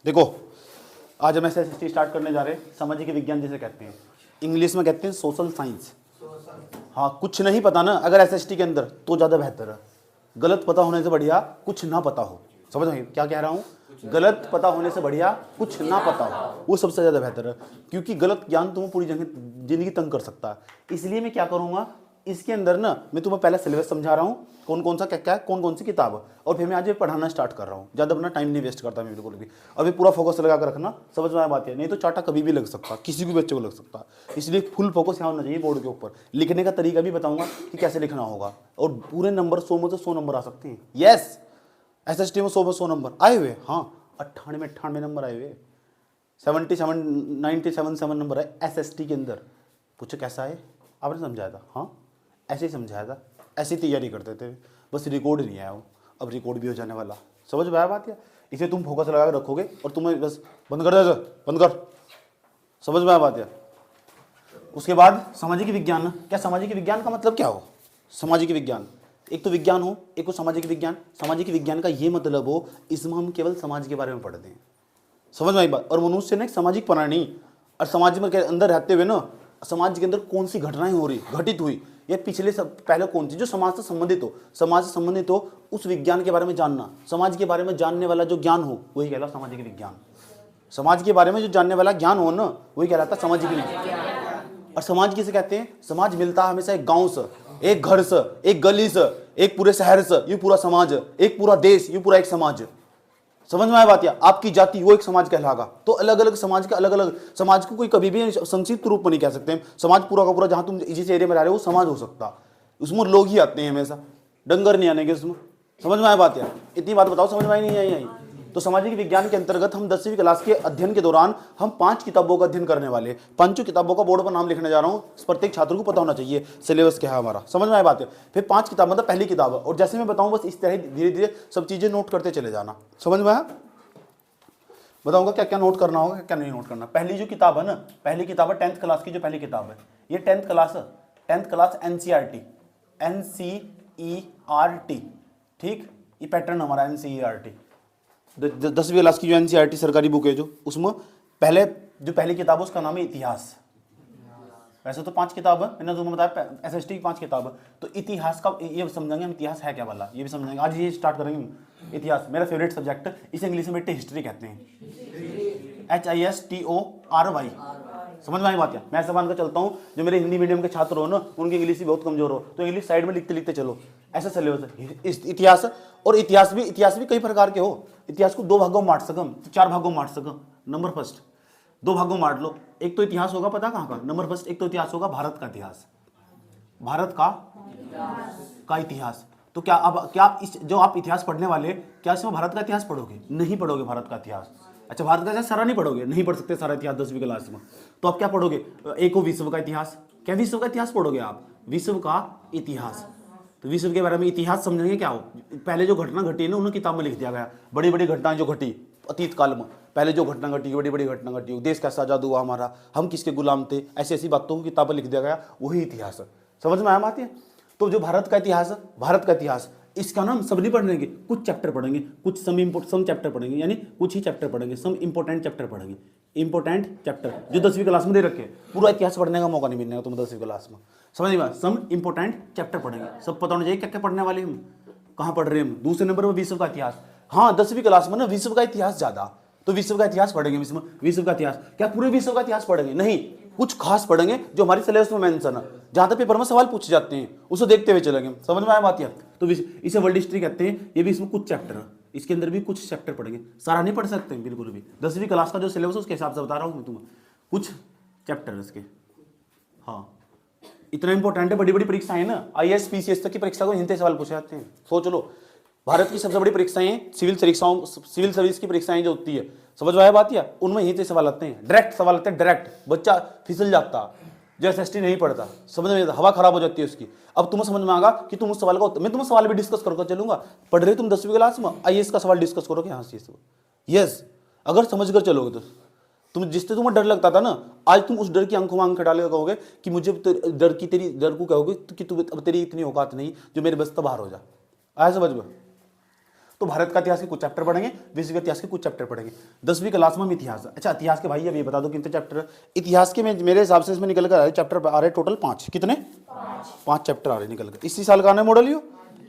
देखो, आज हम एसएसटी स्टार्ट करने जा रहे हैं। सामाजिक विज्ञान जिसे कहते हैं, इंग्लिश में कहते हैं सोशल साइंस। हाँ, कुछ नहीं पता ना अगर एसएसटी के अंदर तो ज़्यादा बेहतर है। गलत पता होने से बढ़िया कुछ ना पता हो। समझ में क्या कह रहा हूँ? गलत पता होने से बढ़िया कुछ ना पता हो, वो सबसे ज़्यादा बेहतर है। क्योंकि गलत ज्ञान तुम्हें पूरी जिंदगी तंग कर सकता है। इसलिए मैं क्या करूँगा, इसके अंदर ना मैं तुम्हें पहले सिलेबस समझा रहा हूँ, कौन कौन सा क्या क्या है, कौन कौन सी किताब है, और फिर मैं आज ये पढ़ाना स्टार्ट कर रहा हूँ। ज़्यादा अपना टाइम नहीं वेस्ट करता मैं बिल्कुल भी। अभी पूरा फोकस लगा कर रखना, समझ में आया बात है? नहीं तो चाटा कभी भी लग सकता, किसी भी बच्चे को लग सकता। इसलिए फुल फोकस यहाँ होना चाहिए बोर्ड के ऊपर। लिखने का तरीका भी बताऊँगा कि कैसे लिखना होगा, और पूरे नंबर 100 में से 100 नंबर आ सकते हैं। येस, एसएसटी में 100 में 100 नंबर आए हुए। हाँ, 98 नंबर आए हुए, 77 97 नंबर है एसएसटी के अंदर। पूछो कैसा है, आपने समझाया था? हाँ, ऐसे ही समझाया था, ऐसी तैयारी करते थे, बस रिकॉर्ड नहीं आया वो। अब रिकॉर्ड भी हो जाने वाला। समझ में आया बात? या इसे तुम फोकस लगा कर रखोगे और तुम्हें बस बंद कर दे, बंद कर। समझ में आया बात? या उसके बाद सामाजिक विज्ञान। क्या सामाजिक विज्ञान का मतलब क्या हो? सामाजिक विज्ञान एक तो विज्ञान हो, एक हो सामाजिक विज्ञान। सामाजिक विज्ञान का ये मतलब हो, इसमें हम केवल समाज के बारे में पढ़ते हैं। समझ में आई बात? और मनुष्य ने एक सामाजिक प्राणी, और समाज में के अंदर रहते हुए ना, समाज के अंदर कौन सी घटनाएं हो रही, घटित हुई, या पिछले सब पहले कौन सी जो समाज से संबंधित हो, समाज से संबंधित हो, उस विज्ञान के बारे में जानना। समाज के बारे में जानने वाला जो ज्ञान हो वही कहलाता सामाजिक विज्ञान। समाज के बारे में जो जानने वाला ज्ञान हो ना, वही कहलाता सामाजिक विज्ञान। और समाज किसे कहते हैं? समाज मिलता है हमेशा एक गांव से, एक घर से, एक गली से, एक पूरे शहर से, ये पूरा समाज, एक पूरा देश, ये पूरा एक समाज। समझ में आया बात? या आपकी जाति वो एक समाज कहलागा। तो अलग अलग समाज के अलग अलग समाज को कोई कभी भी संक्षिप्त रूप में नहीं कह सकते। समाज पूरा का पूरा जहां तुम जिस एरिया में रह रहे हो वो समाज हो सकता, उसमें लोग ही आते हैं हमेशा, डंगर नहीं आने के उसमें। समझ में आया बात? या इतनी बात बताओ, समझ में आई नहीं आई? तो सामाजिक विज्ञान के अंतर्गत हम 10वीं क्लास के अध्ययन के दौरान हम 5 किताबों का अध्ययन करने वाले। 5 किताबों का बोर्ड पर नाम लिखने जा रहा हूँ। प्रत्येक छात्र को पता होना चाहिए सिलेबस क्या है हमारा। समझ में आया बात है? फिर 5 किताब मतलब पहली किताब है, और जैसे मैं बताऊँ बस इस तरह धीरे धीरे सब चीजें नोट करते चले जाना। समझ में आया? बताऊंगा क्या क्या नोट करना होगा, क्या नहीं नोट करना। पहली जो किताब है ना, पहली किताब है 10th क्लास की जो पहली किताब है, ये 10th क्लास है। 10th क्लास एनसीईआरटी, एनसीईआरटी, ठीक, ये पैटर्न हमारा एनसीईआरटी। 10वीं क्लास की जो एनसीईआरटी सरकारी बुक है जो, उसमें पहली किताब है उसका नाम है इतिहास। वैसे तो 5 किताब है, मैंने तुम्हें बताया एसएसटी की 5 किताब है। तो इतिहास का ये समझेंगे हम, इतिहास है क्या वाला ये भी समझेंगे आज। ये स्टार्ट करेंगे हम इतिहास, मेरा फेवरेट सब्जेक्ट है। इसे इंग्लिश में बेटे हिस्ट्री कहते हैं, HISTORY। समझ में आई बात? है मैं ऐसा मान कर चलता हूँ जो मेरे हिंदी मीडियम के छात्र हो ना, उनकी इंग्लिश भी बहुत कमजोर हो, तो इंग्लिश साइड में लिखते लिखते चलो, ऐसा सिलेबस है इतिहास। और इतिहास भी कई प्रकार के हो। इतिहास को 2 भागों में बांट सकम, 4 भागों में बांट सकम। नंबर फर्स्ट 2 भागों में बांट लो। एक तो इतिहास होगा, पता कहाँ का? नंबर फर्स्ट एक तो इतिहास होगा भारत का इतिहास, भारत का इतिहास। तो क्या आप इस जो आप इतिहास पढ़ने वाले, क्या इसमें भारत का इतिहास पढ़ोगे? नहीं पढ़ोगे भारत का इतिहास। अच्छा, भारत का इतिहास सारा नहीं पढ़ोगे, नहीं पढ़ सकते सारा इतिहास 10वीं क्लास में। तो आप क्या पढ़ोगे? एक हो विश्व का इतिहास। क्या विश्व का इतिहास पढ़ोगे आप? विश्व का इतिहास। तो विश्व के बारे में इतिहास समझेंगे क्या हो। पहले जो घटना घटी है ना, उन्हें किताब में लिख दिया गया। बड़ी बड़ी घटनाएं जो घटी अतीत काल में, पहले जो घटना घटी, बड़ी बड़ी घटना घटी, देश कैसा आजाद हुआ हमारा, हम किसके गुलाम थे, ऐसी ऐसी बातों को किताब में लिख दिया गया, वही इतिहास है। समझ में आया बात? है तो जो भारत का इतिहास है, भारत का इतिहास, इसका नाम सब नहीं पढ़ेंगे, कुछ चैप्टर पढ़ेंगे, कुछ सम चैप्टर पढ़ेंगे, यानी कुछ ही चैप्टर पढ़ेंगे, सम इंपॉर्टेंट चैप्टर पढ़ेंगे। इंपॉर्टेंट चैप्टर जो 10वीं क्लास में दे रखे, पूरा इतिहास पढ़ने का मौका नहीं मिलेगा तुम्हें 10वीं क्लास में। समझ में? सम इंपॉर्टेंट चैप्टर पढ़ेंगे, सब पता होना चाहिए क्या क्या पढ़ने वाले हम, कहाँ पढ़ रहे हैं हम। दूसरे नंबर पर विश्व का इतिहास। हाँ, 10वीं क्लास में ना विश्व का इतिहास ज्यादा, तो विश्व का इतिहास पढ़ेंगे। विश्व का इतिहास क्या पूरे विश्व का इतिहास पढ़ेंगे? नहीं, कुछ खास पढ़ेंगे जो हमारी सिलेबस में मेंशन है, जहां तक पेपर में सवाल पूछे जाते हैं उसे देखते हुए चलेंगे। समझ में आया बात? है तो इसे वर्ल्ड हिस्ट्री कहते हैं। ये भी इसमें कुछ चैप्टर है, इसके अंदर भी कुछ चैप्टर पढ़ेंगे, सारा नहीं पढ़ सकते बिल्कुल भी। 10वीं क्लास का जो सिलेबस है उसके हिसाब से बता रहा हूँ मैं तुम्हें, कुछ चैप्टर है इसके। हाँ, इतना इंपॉर्टेंट है। बड़ी बड़ी परीक्षाएं ना, IAS PCS तक की परीक्षा को हिंदी सवाल पूछे जाते हैं। सोच लो, भारत की सबसे बड़ी परीक्षाएं सिविल सर्विस की परीक्षाएं जो होती है, समझ में आया बात? या उनमें यहीं से सवाल आते हैं, डायरेक्ट सवाल आते हैं, डायरेक्ट। बच्चा फिसल जाता जो एसएसटी नहीं पढ़ता, समझ में, हवा खराब हो जाती है उसकी। अब तुम्हें समझ में आएगा कि तुम उस सवाल का, मैं तुम्हें सवाल भी डिस्कस करके चलूंगा। पढ़ रहे तुम 10वीं क्लास में, IAS का सवाल डिस्कस करोगे यहाँ से। यस, अगर समझ कर चलोगे तो तुम जिससे तुम्हें डर लगता था ना, आज तुम उस डर की आंखों में आंख डाल के कहोगे कि मुझे डर को कहोगे कि तू अब तेरी इतनी औकात नहीं जो मेरे बस बाहर हो जा। आया समझ में? तो भारत का इतिहास के कुछ चैप्टर पढ़ेंगे, विश्व के इतिहास के कुछ चैप्टर पढ़ेंगे। 10वीं क्लास में हम इतिहास, अच्छा इतिहास के भाई अब ये बता दो कितने चैप्टर इतिहास के में मेरे हिसाब से इसमें निकल कर आ रहे चैप्टर आ रहे टोटल 5, कितने 5 चैप्टर आ रहे निकल कर। इसी साल का आना मॉडल यो,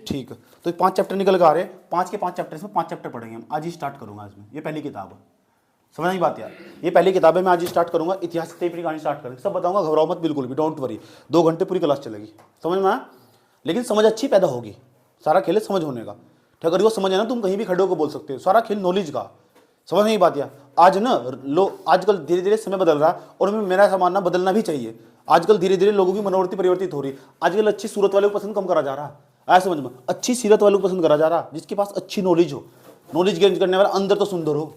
ठीक है। तो 5 चैप्टर निकल कर आ रहे, 5 के 5 चैप्टर इसमें 5 चैप्टर पढ़ेंगे हम। आज ही स्टार्ट करूंगा इसमें, ये पहली किताब है, समझ नहीं बात यार, ये पहली किताब है, मैं आज ही स्टार्ट करूंगा। इतिहास की पूरी कहानी स्टार्ट करेंगे, सब बताऊंगा, घबराओ मत बिल्कुल भी, डोंट वरी। 2 घंटे पूरी क्लास चलेगी, समझ में आया, लेकिन समझ अच्छी पैदा होगी। सारा खेल है समझ होने का, ठीक। अगर वो समझ है ना, तुम कहीं भी खड़े होकर बोल सकते हो, सारा खेल नॉलेज का, समझ नहीं बात यार। आज ना आजकल धीरे धीरे समय बदल रहा है, और मेरा ऐसा मानना बदलना भी चाहिए। आजकल धीरे धीरे लोगों की मनोवृत्ति परिवर्तित हो रही है। आजकल अच्छी सूरत वाले को पसंद कम करा जा रहा है, ऐसा समझ में, अच्छी सीरत वालों को पसंद करा जा रहा है, जिसके पास अच्छी नॉलेज हो, नॉलेज गेन करने वाला अंदर तो सुंदर हो,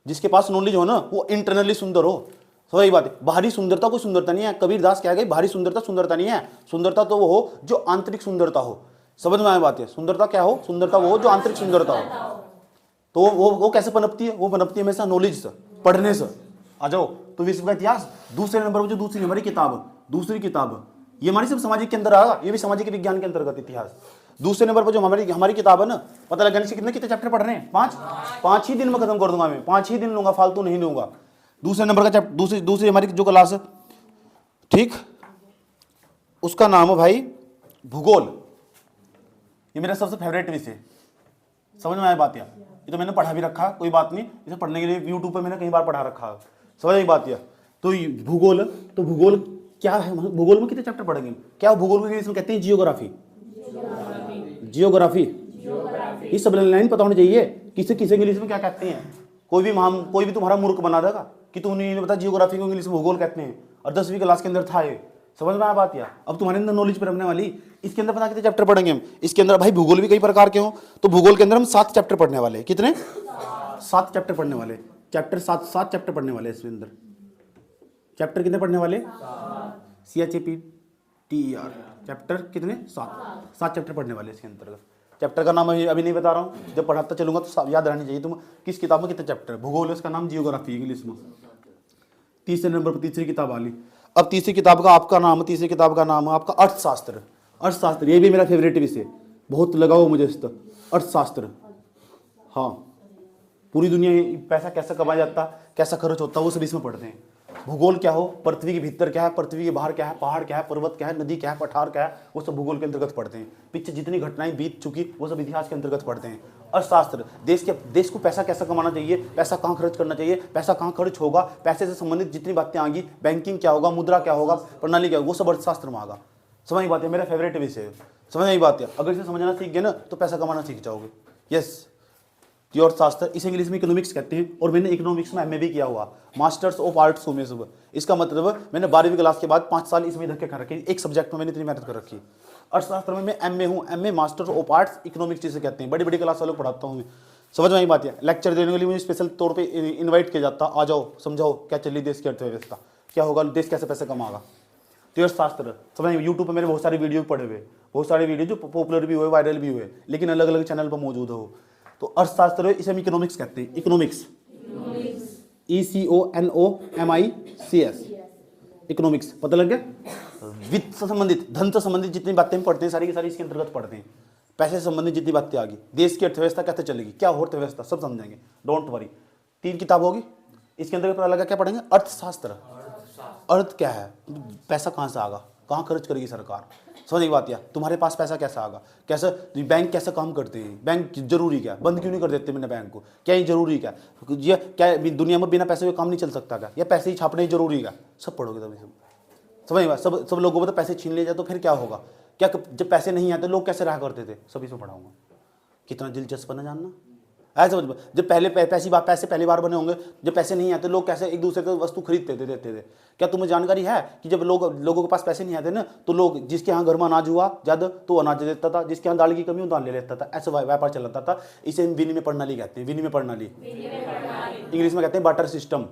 जिसके पास नॉलेज हो ना वो इंटरनली सुंदर हो। सही बात है, बाहरी सुंदरता कोई सुंदरता नहीं है। कबीर दास कह गए बाहरी सुंदरता सुंदरता नहीं है, सुंदरता तो वो हो जो आंतरिक सुंदरता हो। समझ में आया बात है, सुंदरता क्या हो, सुंदरता वो हो जो आंतरिक सुंदरता हो। तो वो कैसे पनपती है, वो पनपती है हमेशा नॉलेज से, पढ़ने से। आ जाओ, तो विश्व का इतिहास दूसरे नंबर पर जो दूसरी हमारी किताब ये हमारी सब सामाजिक के अंदर आएगा, ये भी सामाजिक विज्ञान के अंतर्गत इतिहास। दूसरे नंबर पर जो हमारी किताब है ना, पता लगाने से कितने चैप्टर पढ़ रहे हैं, 5 ही दिन में खत्म कर दूंगा मैं, 5 ही दिन लूंगा, फालतू नहीं लूंगा। दूसरे नंबर का चैप्टर, दूसरी हमारी जो क्लास है, ठीक, उसका नाम है भाई भूगोल। ये मेरा सबसे फेवरेट विषय, समझ में आया बात यार। ये तो मैंने पढ़ा भी रखा, कोई बात नहीं, इसे पढ़ने के लिए यूट्यूब पे मैंने कई बार पढ़ा रखा, समझ आई बात यार। तो भूगोल, तो भूगोल क्या है, भूगोल में कितने चैप्टर पढ़ेंगे, क्या भूगोल को इंग्लिश में कहते हैं, जियोग्राफी। ये सब लाइन पता होनी चाहिए, किसे किसे इंग्लिश में क्या कहते हैं। कोई भी तुम्हारा मूर्ख बना देगा कि तुम नहीं पता जियोग्राफी को इंग्लिश में भूगोल कहते हैं, और 10वीं क्लास के अंदर था ये, समझ में आया बात यार। अब तुम्हारे अंदर नॉलेज पर रखने वाली, इसके अंदर पता कितने चैप्टर पढ़ेंगे हम। इसके अंदर भाई भूगोल भी कई प्रकार के हो, तो भूगोल के अंदर हम 7 चैप्टर पढ़ने वाले हैं। कितने 7 चैप्टर पढ़ने वाले, चैप्टर 7 चैप्टर पढ़ने वाले इसके अंदर। चैप्टर कितने पढ़ने वाले, CHAPTER, चैप्टर कितने 7 चैप्टर पढ़ने वाले इसके अंतर्गत। चैप्टर का नाम अभी नहीं बता रहा हूँ, जब पढ़ाता चलूंगा तो याद रहनी चाहिए तुम किस किताब में कितने चैप्टर। भूगोल इसका नाम जियोग्राफी इंग्लिश में। तीसरे नंबर पर तीसरी किताब आ ली। अब तीसरी किताब का नाम है आपका अर्थशास्त्र। अर्थशास्त्र ये भी मेरा फेवरेट विषय, बहुत लगाओ मुझे इस तक, अर्थशास्त्र। हाँ, पूरी दुनिया पैसा कैसे कमाया जाता, कैसा खर्च होता है, वो सब इसमें पढ़ते हैं। भूगोल क्या हो, पृथ्वी के भीतर क्या है, पृथ्वी के बाहर क्या है, पहाड़ क्या है, पर्वत क्या है, नदी क्या है, पठार क्या है, वो सब भूगोल के अंतर्गत पढ़ते हैं। पीछे जितनी घटनाएं बीत चुकी वो सब इतिहास के अंतर्गत पढ़ते हैं। अर्थशास्त्र देश को पैसा कैसा कमाना चाहिए, पैसा कहाँ खर्च करना चाहिए, पैसा कहाँ खर्च होगा, पैसे से संबंधित जितनी बातें आएंगी, बैंकिंग क्या होगा, मुद्रा क्या होगा, प्रणाली क्या होगा, वो सब अर्थशास्त्र में आएगा। समझ बात है, मेरा फेवरेट विषय है, समझ नहीं बात है। अगर इसे समझना सीख गए ना तो पैसा कमाना सीख जाओगे। यस, अर्थशास्त्र, इसे इंग्लिश में इकोनॉमिक्स कहते हैं, और मैंने इकोनॉमिक्स में MA भी किया हुआ, मास्टर्स ऑफ आर्ट्स में सब। इसका मतलब मैंने 12वीं क्लास के बाद 5 साल इसमें धक्के कर रखे, एक सब्जेक्ट में मैंने इतनी मेहनत कर रखी। अर्थशास्त्र में मैं MA हूँ, MA master of arts economics जिसे कहते हैं। बड़ी बड़ी क्लास वालों को पढ़ाता हूँ मैं, समझ में आई बात है। लेक्चर देने के लिए मुझे स्पेशल तौर पर इन्वाइट किया जाता, आ जाओ समझाओ क्या चल रही देश की अर्थव्यवस्था, क्या होगा, देश कैसे पैसे कमाएगा। तो अर्थशास्त्र समझ, यूट्यूब पर मेरे बहुत सारे वीडियो पड़े हुए, बहुत सारे वीडियो जो पॉपुलर भी हुए, वायरल भी हुए, लेकिन अलग अलग चैनल पर मौजूद हो। तो अर्थशास्त्र इसे हम इकोनॉमिक्स कहते हैं, इकोनॉमिक्स, ECONOMICS, इकोनॉमिक्स, पता लग गया। वित्त से संबंधित, धन से संबंधित जितनी बातें हम पढ़ते हैं सारी की सारी इसके अंतर्गत पढ़ते हैं। पैसे से संबंधित जितनी बातें आ गई, देश की अर्थव्यवस्था कैसे चलेगी, क्या हो अर्थव्यवस्था, सब समझेंगे, डोंट वरी। 3 किताब होगी, इसके अंतर्गत पता लगा क्या पढ़ेंगे, अर्थशास्त्र। अर्थ क्या है, पैसा कहाँ से आएगा, कहाँ खर्च करेगी सरकार, समझ एक बात यार। तुम्हारे पास पैसा कैसा आएगा, कैसे बैंक कैसे काम करते हैं, बैंक जरूरी क्या, बंद क्यों नहीं कर देते मैंने बैंक को, क्या ये जरूरी क्या, ये क्या दुनिया में बिना पैसे के काम नहीं चल सकता क्या, या पैसे ही छापने ही जरूरी क्या, सब पढ़ोगे तभी सब समझ बात। सब लोगों को तो पैसे छीन ले जाए तो फिर क्या होगा, क्या जब पैसे नहीं आते लोग कैसे रहा करते थे, सभी से पढ़ाऊंगा। कितना दिलचस्प है ना जानना, ऐसे समझ। जब पैसे पहली बार बने होंगे, जब पैसे नहीं आते लोग कैसे एक दूसरे को वस्तु खरीदते थे, देते थे। क्या तुम्हें जानकारी है कि जब लोगों के पास पैसे नहीं आते ना, तो लोग जिसके यहाँ घर में अनाज हुआ ज्यादा तो अनाज दे देता था, जिसके यहाँ दाल की कमी हो दाल ले लेता था, ऐसा व्यापार चलाता था। इसे हम विनिमय प्रणाली कहते हैं, विनिमय प्रणाली, इंग्लिश में कहते हैं बार्टर सिस्टम।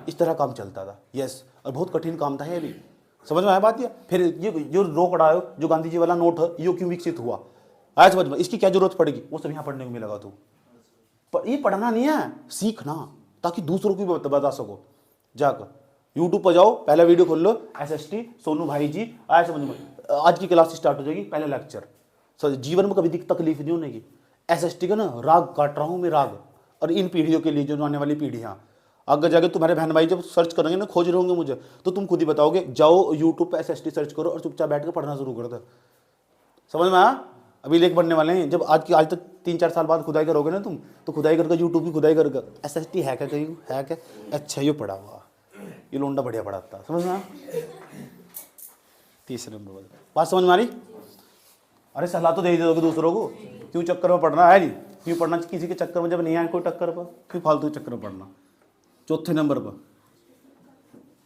इस तरह काम चलता था। यस, और बहुत कठिन काम था ये भी, समझ में आया बात। ये फिर ये जो रोकड़ा है, जो गांधी जी वाला नोट है, ये क्यों विकसित हुआ, आज समझ में, इसकी क्या जरूरत पड़ेगी, वो सब यहाँ पढ़ने को मिलेगा। तू ये पढ़ना नहीं है, सीखना, ताकि दूसरों को भी बता सको। जाकर यूट्यूब पर जाओ, पहला वीडियो खोल लो, SST सोनू भाई जी, आज समझ में, आज की क्लास स्टार्ट हो जाएगी, पहले लेक्चर। जीवन में कभी तकलीफ नहीं होने की, एसएसटी का ना राग काट रहा हूँ मैं, राग। और इन पीढ़ियों के लिए, जो आने वाली पीढ़ियाँ, आगे जाके तुम्हारे बहन भाई जब सर्च करेंगे ना, खोज रहे होंगे मुझे, तो तुम खुद ही बताओगे। जाओ यूट्यूब पे एसएसटी सर्च करो और चुपचाप बैठ के पढ़ना शुरू कर दो। समझ में आया? अभी लेख बनने वाले हैं। जब आज तक 3-4 साल बाद खुदाई करोगे ना तुम, तो खुदाई करके यूट्यूब की खुदाई करके एसएसटी है क्या, कहीं है क्या, अच्छा ये पढ़ा हुआ, ये लोंडा बढ़िया पढ़ाता। समझ में आया? तीसरे नंबर बात समझ में आ रही? अरे सलाह तो दे ही दोगे दूसरों को, क्यों चक्कर में पढ़ना है? नहीं, क्यों पढ़ना किसी के चक्कर में, जब नहीं आए कोई टक्कर पर, क्यों फालतू चक्कर में पढ़ना। चौथे नंबर पर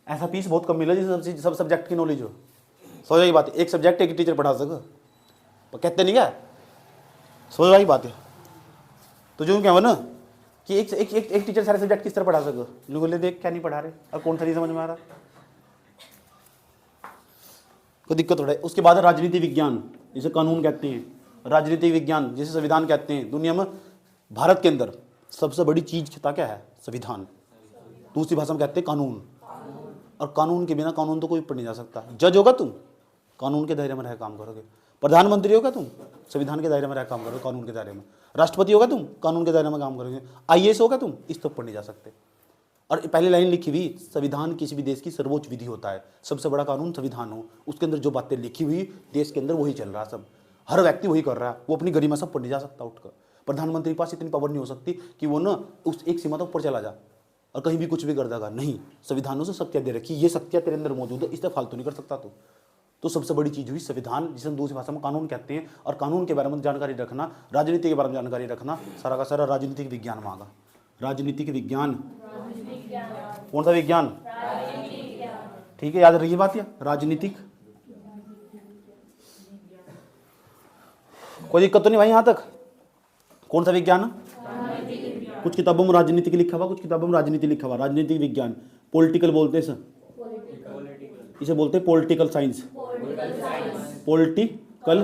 ऐसा पीस बहुत कम मिला जिसे सब सब्जेक्ट की नॉलेज हो। समझ की बात है? एक सब्जेक्ट एक टीचर पढ़ा सके, कहते नहीं क्या? समझ वाली बात है। तो जो क्या हो ना कि एक टीचर सारे सब्जेक्ट किस तरह पढ़ा सके, लोग बोले देख क्या नहीं पढ़ा रहे, और कौन सा नहीं समझ में आ रहा, कोई दिक्कत हो रहा है। उसके बाद राजनीति विज्ञान, जिसे कानून कहते हैं, राजनीति विज्ञान जिसे संविधान कहते हैं। दुनिया में भारत के अंदर सबसे बड़ी चीज क्या है? संविधान। दूसरी भाषा में कहते हैं कानून। और कानून के बिना, कानून तो कोई पढ़ नहीं जा सकता। जज होगा तुम, कानून के दायरे में रह काम करोगे। प्रधानमंत्री होगा तुम, संविधान के दायरे में रह काम करोगे, कानून के दायरे में। राष्ट्रपति होगा तुम, कानून के दायरे में काम करोगे। आईएएस होगा तुम, इस तक पढ़ नहीं जा सकते। और पहली लाइन लिखी हुई, संविधान किसी भी देश की सर्वोच्च विधि होता है। सबसे बड़ा कानून संविधान हो, उसके अंदर जो बातें लिखी हुई देश के अंदर वही चल रहा है, सब हर व्यक्ति वही कर रहा है। वो अपनी गरिमा सब पढ़ नहीं जा सकता उठकर। प्रधानमंत्री के पास इतनी पावर नहीं हो सकती कि वो ना उस एक सीमा तक ऊपर चला जा और कहीं भी कुछ भी कर देगा। नहीं, संविधानों से शक्तियाँ दे रखी, ये शक्तियाँ तेरे अंदर मौजूद है, इससे फालतू नहीं कर सकता तू। तो सबसे बड़ी चीज हुई संविधान, जिसे हम दूसरी भाषा में कानून कहते हैं। और कानून के बारे में जानकारी रखना, राजनीति के बारे में जानकारी रखना, सारा का सारा राजनीतिक विज्ञान मांगा। राजनीतिक विज्ञान, कौन सा विज्ञान? ठीक है, याद रखिए बात। या राजनीतिक, कोई दिक्कत तो नहीं भाई यहाँ तक? कौन सा विज्ञान? कुछ किताबों में राजनीतिक लिखा हुआ, कुछ किताबों में राजनीति लिखा हुआ। राजनीतिक विज्ञान, पॉलिटिकल बोलते हैं सर, इसे बोलते हैं political science. Political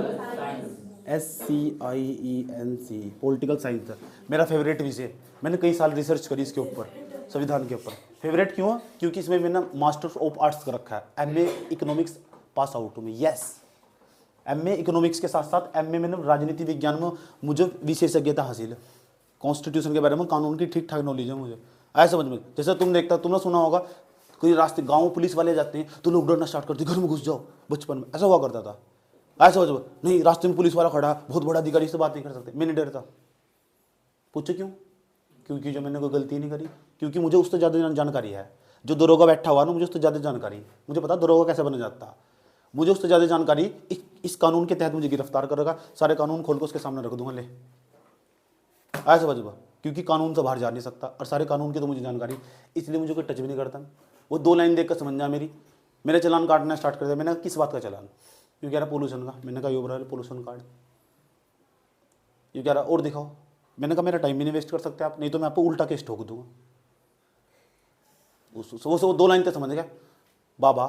SCIENC, political science मेरा फेवरेट विषय। मैंने कई साल रिसर्च करी इसके ऊपर, संविधान के ऊपर। फेवरेट क्यों है? क्योंकि इसमें मैंने मास्टर्स ऑफ आर्ट्स कर रखा है। MA इकोनॉमिक्स पास आउट हूँ मैं। यस, MA इकोनॉमिक्स के साथ साथ MA मैंने राजनीति विज्ञान में मुझे विशेषज्ञता हासिल है। कॉन्स्टिट्यूशन के बारे में, कानून की ठीक ठाक नॉलेज है मुझे। ऐसा समझ में, जैसे तुमने सुना होगा कोई रास्ते गाँव पुलिस वाले जाते हैं तो लोग डरना स्टार्ट करते, घर में घुस जाओ। बचपन में ऐसा हुआ करता था। ऐसा समझ, नहीं रास्ते में पुलिस वाला खड़ा, बहुत बड़ा अधिकारी से बात नहीं कर सकते, मैं नहीं डरता। पूछो क्यों? क्योंकि जो मैंने कोई गलती नहीं करी, क्योंकि मुझे उससे ज़्यादा जानकारी है। जो दरोगा बैठा हुआ ना, मुझे उससे ज़्यादा जानकारी, मुझे पता दरोगा कैसे बना जाता। मुझे उससे ज़्यादा जानकारी, इस कानून के तहत मुझे गिरफ्तार करेगा, सारे कानून खोल कर उसके सामने रख दूंगा, ले ऐसे बजबा। क्योंकि कानून से बाहर जा नहीं सकता और सारे कानून की तो मुझे जानकारी, इसलिए मुझे कोई टच भी नहीं करता। वो 2 लाइन देख कर समझ जा मेरे चलान काटना स्टार्ट कर दिया। मैंने किस बात का चलान? ये कह रहा पोल्यूशन का। मैंने कहा यो पोल्यूशन कार्ड। ये कह रहा और दिखाओ। मैंने कहा मेरा टाइम भी नहीं वेस्ट कर सकते आप, नहीं तो मैं आपको उल्टा केस ठोक दूंगा। वो 2 लाइन तक समझ गया बाबा।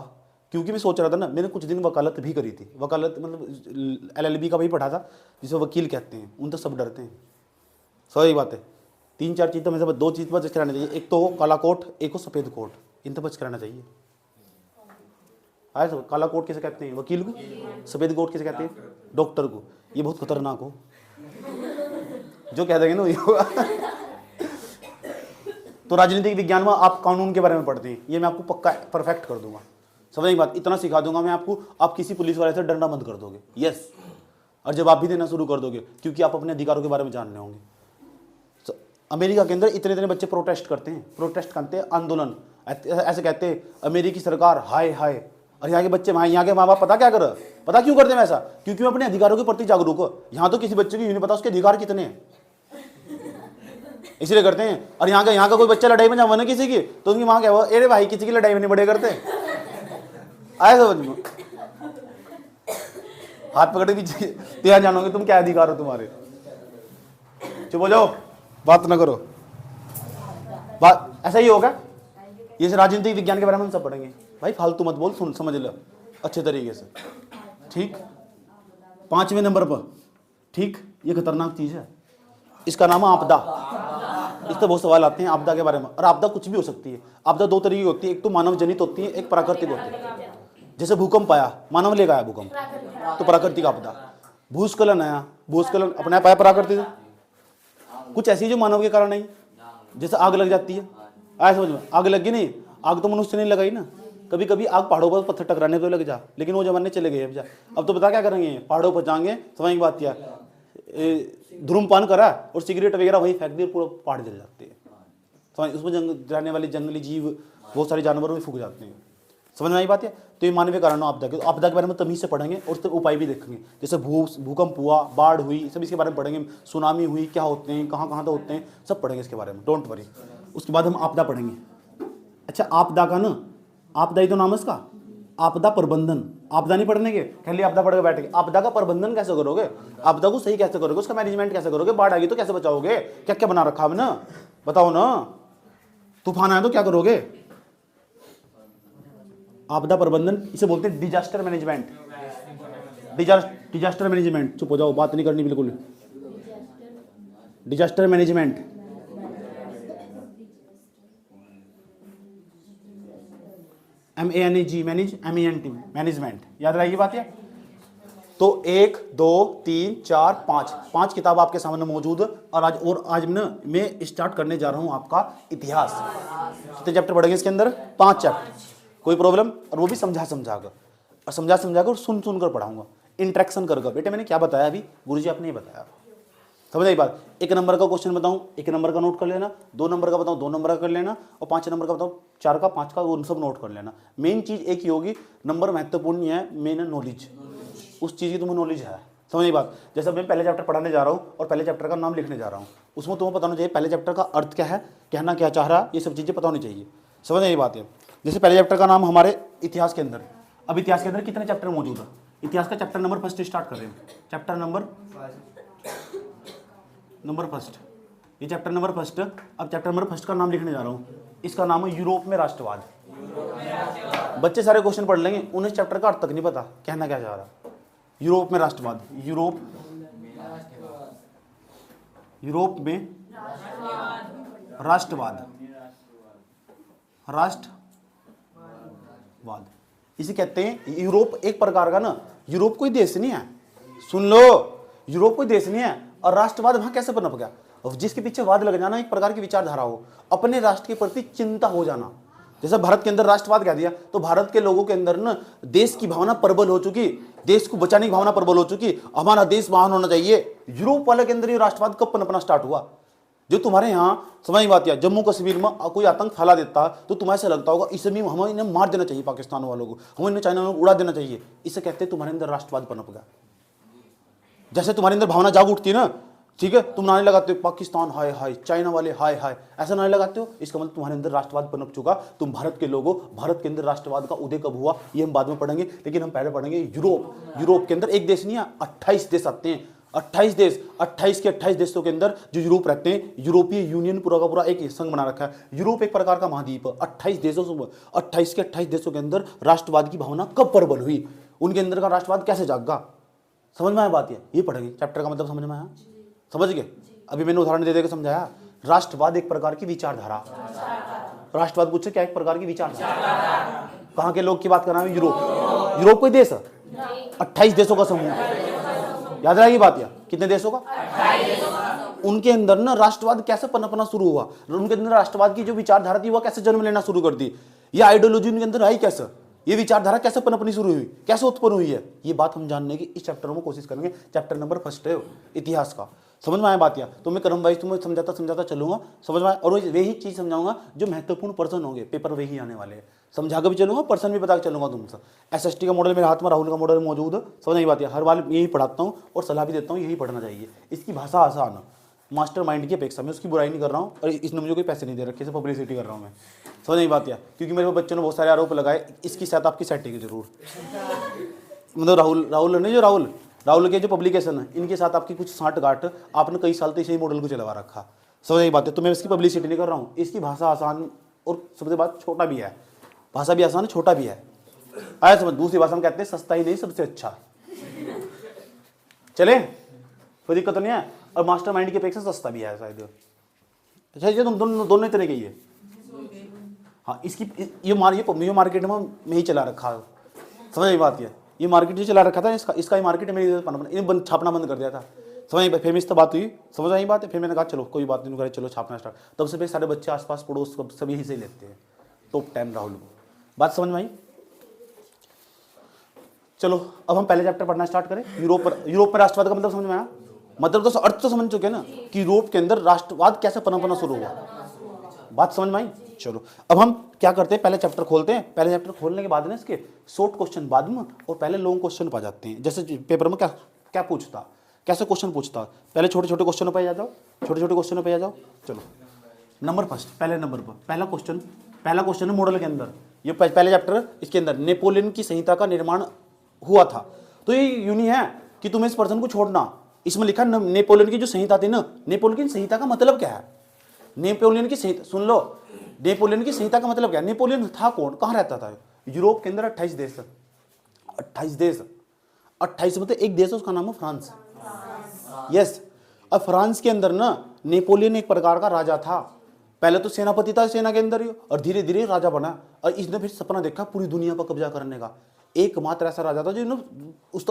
क्योंकि मैं सोच रहा था ना, मैंने कुछ दिन वकालत भी करी थी। वकालत मतलब LLB का भी पढ़ा था, जिसे वकील कहते हैं। उन तो सब डरते हैं। सही बात है। 3-4 चीज़ तो में से 2 चीज़ बच के रहना चाहिए। एक तो काला कोट, एक हो सफ़ेद कोट। इन तो बच के रहना चाहिए। आए तो काला कोट किसे कहते हैं? वकील को। सफ़ेद कोट किसे कहते हैं? डॉक्टर को। ये बहुत खतरनाक हो, जो कह देंगे ना वही होगा। तो राजनीतिक विज्ञान में आप कानून के बारे में पढ़ते हैं, ये मैं आपको पक्का परफेक्ट कर दूंगा। समझ बात, इतना सिखा दूंगा मैं आपको, आप किसी पुलिस वाले से डरना बंद कर दोगे। यस, और जवाब भी देना शुरू कर दोगे, क्योंकि आप अपने अधिकारों के बारे में जानने होंगे। अमेरिका के अंदर इतने बच्चे प्रोटेस्ट करते हैं। प्रोटेस्ट करते हैं, आंदोलन, ऐसे कहते हैं अमेरिकी सरकार हाय हाय। और यहाँ के बच्चे, यहाँ के माँ बाप पता क्या कर, पता क्यों करते हैं ऐसा? क्योंकि वो अपने अधिकारों के प्रति जागरूक हो। यहाँ तो किसी बच्चे को नहीं पता उसके अधिकार कितने हैं, इसलिए करते हैं। और यहाँ का कोई बच्चा लड़ाई में जाओ ना किसी की, तो उनकी माँ क्या वो, अरे भाई किसी की लड़ाई में नहीं बड़े करते। आए समझ में? हाथ पकड़े पीछे, तो यहाँ जानोगे तुम क्या अधिकार हो तुम्हारे। चुप हो जाओ, बात ना करो। बात ऐसा ही होगा। ये राजनीतिक विज्ञान के बारे में हम सब पढ़ेंगे भाई। फालतू मत बोल, सुन समझ लो अच्छे तरीके से, ठीक। 5वें नंबर पर, ठीक, ये खतरनाक चीज है, इसका नाम है आपदा। इस पर बहुत सवाल आते हैं आपदा के बारे में। और आपदा कुछ भी हो सकती है। आपदा 2 तरीके की होती है, एक तो मानव जनित होती है, एक प्राकृतिक होती है। जैसे भूकंप आया, मानव लेकर आया भूकंप, तो प्राकृतिक आपदा। भूस्खलन आया, भूस्खलन अपने आप आया प्राकृतिक। कुछ ऐसी जो मानव के कारण नहीं, जैसे आग लग जाती है, आया समझ में, आग लगी नहीं, आग तो मनुष्य ने लगाई ना, कभी कभी आग पहाड़ों पर पत्थर टकराने तो लग जा, लेकिन वो जमाने चले गए अब तो बता क्या करेंगे, पहाड़ों पर जाएंगे, समझ की बात क्या, धूम्रपान करा और सिगरेट वगैरह वहीं फेंक दिए, पूरा पहाड़ जल जाते हैं, समझ, उसमें रहने वाले जंगली जीव बहुत सारे जानवर भी फूक जाते हैं, समझ में आई बात है। तो ये मानवीय कारण आपदा के, तो आपदा के बारे में तमीज से पढ़ेंगे और उसके उपाय भी देखेंगे, जैसे भूकंप हुआ, बाढ़ हुई, सब इसके बारे में पढ़ेंगे, सुनामी हुई, क्या होते हैं, कहाँ कहाँ तो होते हैं, सब पढ़ेंगे इसके बारे में, डोंट वरी। उसके बाद हम आपदा पढ़ेंगे। अच्छा, आपदा का ना, आपदा ही तो नाम है इसका, आपदा प्रबंधन, आपदा नहीं पढ़ने के, खाली आपदा पढ़ के बैठेंगे, आपदा का प्रबंधन कैसे करोगे, आपदा को सही कैसे करोगे, उसका मैनेजमेंट कैसे करोगे, बाढ़ आ गई तो कैसे बचाओगे, क्या क्या बना रखा है ना, बताओ ना, तूफान आया तो क्या करोगे, आपदा प्रबंधन इसे बोलते हैं डिजास्टर मैनेजमेंट, डिजास्टर मैनेजमेंट, चुप हो जाओ, बात नहीं करनी बिल्कुल, disaster management, MENAG manage, MENT management, याद रहेगी बात है। तो 1 2 3 4 5 किताब आपके सामने मौजूद है, और आज मैं स्टार्ट करने जा रहा हूं आपका इतिहास। कितने चैप्टर पढ़ेंगे इसके अंदर, 5 चैप्टर, कोई प्रॉब्लम, और वो भी समझा और समझा और सुन कर पढ़ाऊंगा, इंटरेक्शन कर। बेटे मैंने क्या बताया अभी, गुरुजी आपने ये बताया, समझ आई बात। 1 नंबर का क्वेश्चन बताऊं, 1 नंबर का नोट कर लेना, 2 नंबर का बताऊं, 2 नंबर का कर लेना, और 5 नंबर का बताऊं, 4 का 5 का, वो सब नोट कर लेना। मेन चीज एक ही होगी, नंबर महत्वपूर्ण नहीं है, मेन नॉलेज, उस चीज की तुम्हें नॉलेज है, समझ आई बात। जैसे मैं पहले चैप्टर पढ़ाने जा रहा हूँ और पहले चैप्टर का नाम लिखने जा रहा हूँ, उसमें तुम्हें पता होना चाहिए पहले चैप्टर का अर्थ क्या है, कहना क्या चाह रहा है, ये सब चीजें पता होनी चाहिए, समझ आई बात है। जैसे पहले चैप्टर का नाम हमारे इतिहास के अंदर, अब इतिहास के अंदर कितने चैप्टर मौजूद है, इतिहास का चैप्टर नंबर 1 स्टार्ट कर रहे हैं, चैप्टर नंबर 1, ये चैप्टर नंबर 1। अब चैप्टर नंबर 1 का नाम लिखने जा रहा हूँ, इसका नाम है यूरोप में राष्ट्रवाद। बच्चे सारे क्वेश्चन पढ़ लेंगे, उन्हें चैप्टर का अर्थ तक नहीं पता कहना क्या चाह रहा, यूरोप में राष्ट्रवाद, यूरोप में राष्ट्रवाद, इसे कहते हैं। यूरोप एक प्रकार का ना, यूरोप कोई देश नहीं है, सुन लो, यूरोप कोई देश नहीं है, और राष्ट्रवाद वहां कैसे पनप गया, जिसके पीछे वाद लग जाना, एक प्रकार की विचारधारा हो, अपने राष्ट्र के प्रति चिंता हो जाना। जैसे भारत के अंदर राष्ट्रवाद कह दिया तो भारत के लोगों के अंदर ना देश की भावना प्रबल हो चुकी, देश को बचाने की भावना प्रबल हो चुकी, हमारा देश महान होना चाहिए। यूरोप वाले के अंदर ये राष्ट्रवाद कब पनपना स्टार्ट हुआ, जो तुम्हारे यहाँ समझ बात है, जम्मू कश्मीर में कोई आतंक फैला देता तो तुम्हें ऐसा लगता होगा इसमें हमें इन्हें मार देना चाहिए, पाकिस्तान वालों को हमें इन्हें चाइना में उड़ा देना चाहिए, इसे कहते हैं तुम्हारे अंदर राष्ट्रवाद पनप गया। जैसे तुम्हारे अंदर भावना जाग उठती है ना, ठीक है, तुम नारे लगाते हो पाकिस्तान हाय हाय, चाइना वाले हाय हाय, ऐसा नारे लगाते हो, इसका मतलब तुम्हारे अंदर राष्ट्रवाद पनप चुका। तुम भारत के लोगों, भारत के अंदर राष्ट्रवाद का उदय कब हुआ ये हम बाद में पढ़ेंगे, लेकिन हम पहले पढ़ेंगे यूरोप के अंदर एक देश नहीं है, 28 देश आते हैं, 28 देश, 28 के 28 देशों के अंदर जो यूरोप रहते हैं, यूरोपीय यूनियन पूरा का पूरा एक संघ बना रखा है। यूरोप एक प्रकार का महाद्वीप, 28 देशों से, 28 के 28 देशों के अंदर राष्ट्रवाद की भावना कब प्रबल हुई, उनके अंदर का राष्ट्रवाद कैसे जागा, समझ में आया बात है, ये पढ़ेंगे। चैप्टर का मतलब समझ में आया, समझ गए। अभी मैंने उदाहरण दे देकर समझाया, राष्ट्रवाद एक प्रकार की विचारधारा, राष्ट्रवाद पूछे क्या एक प्रकार की विचारधारा, कहाँ के लोग की बात कर रहा है, यूरोप कोई देश है, 28 देशों का समूह, याद रहेगी बात या कितने देशों का, उनके अंदर ना राष्ट्रवाद कैसे पनपना शुरू हुआ, उनके अंदर राष्ट्रवाद की जो विचारधारा थी वो कैसे जन्म लेना शुरू कर दी, ये आइडियोलॉजी उनके अंदर आई कैसे, ये विचारधारा कैसे पनपनी शुरू हुई, कैसे उत्पन्न हुई है, ये बात हम जानने की इस चैप्टर में कोशिश करेंगे। चैप्टर नंबर 1 है इतिहास का, समझ में आया बात या, तो मैं क्रम वाइज तुम्हें समझाता चलूंगा, समझ में आया, और वही चीज समझाऊंगा जो महत्वपूर्ण पर्सन होंगे, पेपर वही आने वाले हैं, समझा कर भी चलूंगा, पर्सन भी बता के चलूंगा तुमसे। SST का मॉडल मेरे हाथ में, राहुल का मॉडल मौजूद है, समझ नहीं बात है, हर बार यही पढ़ाता हूँ और सलाह भी देता हूँ, यही पढ़ना चाहिए। इसकी भाषा आसान, मास्टर माइंड की अपेक्षा, मैं उसकी बुराई नहीं कर रहा हूँ, और इसने मुझे कोई पैसे नहीं दे रखे, इसे पब्लिसिटी कर रहा हूँ मैं, समझ नहीं बात या, क्योंकि मेरे बच्चों ने बहुत सारे आरोप लगाए, इसकी साथ आपकी सेटिंग जरूर, मतलब राहुल नहीं, जो राहुल के जो पब्लिकेशन है इनके साथ आपकी कुछ साठ गांठ, आपने कई साल तो इसी मॉडल को चलवा रखा, समझ नहीं बात है। तो मैं इसकी पब्लिसिटी नहीं कर रहा हूँ, इसकी भाषा आसान और सबसे बात छोटा भी है, भाषा भी आसान है, छोटा भी है, आया समझ। दूसरी भाषा में कहते हैं सस्ता ही नहीं सबसे अच्छा, चले कोई दिक्कत नहीं है, और मास्टर माइंड की अपेक्षा सस्ता भी है शायद। अच्छा ये तुम दोनों तरह की है, हाँ, इसकी ये मार्केट में मैं ही चला रखा, समझ नहीं बात है, ये मार्केट जो चला रखा था इसका ही मार्केट में छापना बंद कर दिया था, समझ, फेमस तो बात हुई, समझ आई बात है। फिर मैंने कहा चलो कोई बात नहीं करे, चलो छापना स्टार्ट। तब से फिर सारे बच्चे आसपास पड़ोस सब यही से लेते हैं, टॉप 10 राहुल। बात समझ में आई? चलो अब हम पहले चैप्टर पढ़ना स्टार्ट करें। यूरोप में राष्ट्रवाद का मतलब समझ में आया? मतलब तो अर्थ तो समझ चुके ना कि यूरोप के अंदर राष्ट्रवाद कैसे पनपना शुरू हुआ। बात समझ में आई? चलो अब हम क्या करते हैं, पहले चैप्टर खोलते हैं। पहले चैप्टर खोलने के बाद ना इसके शॉर्ट क्वेश्चन बाद में और पहले लॉन्ग क्वेश्चन पा जाते हैं। जैसे पेपर में क्या क्या पूछता, कैसे क्वेश्चन पूछता, पहले छोटे छोटे क्वेश्चनों पर आ जाओ, छोटे छोटे क्वेश्चनों पर आ जाओ। चलो नंबर फर्स्ट, पहले नंबर पर पहला क्वेश्चन है मॉडल के अंदर, ये पहले चैप्टर, इसके अंदर नेपोलियन की संहिता का निर्माण हुआ था। तो ये यूनी है कि तुम्हें इस पर्सन को छोड़ना, इसमें लिखा नेपोलियन की जो संहिता थी ना, नेपोलियन की संहिता का मतलब क्या है? नेपोलियन की संहिता सुन लो, नेपोलियन की संहिता का मतलब क्या है? नेपोलियन था कौन, कहाँ रहता था? यूरोप के अंदर 28 देश, 28 देश, 28 मतलब एक देश है उसका नाम है फ्रांस। यस, अब फ्रांस के अंदर ना नेपोलियन एक प्रकार का राजा था। पहले तो सेनापति था सेना के अंदर ही, और धीरे धीरे राजा बना, और इसने फिर सपना देखा पूरी दुनिया पर कब्जा करने का। एकमात्र ऐसा राजा था जिन्होंने उस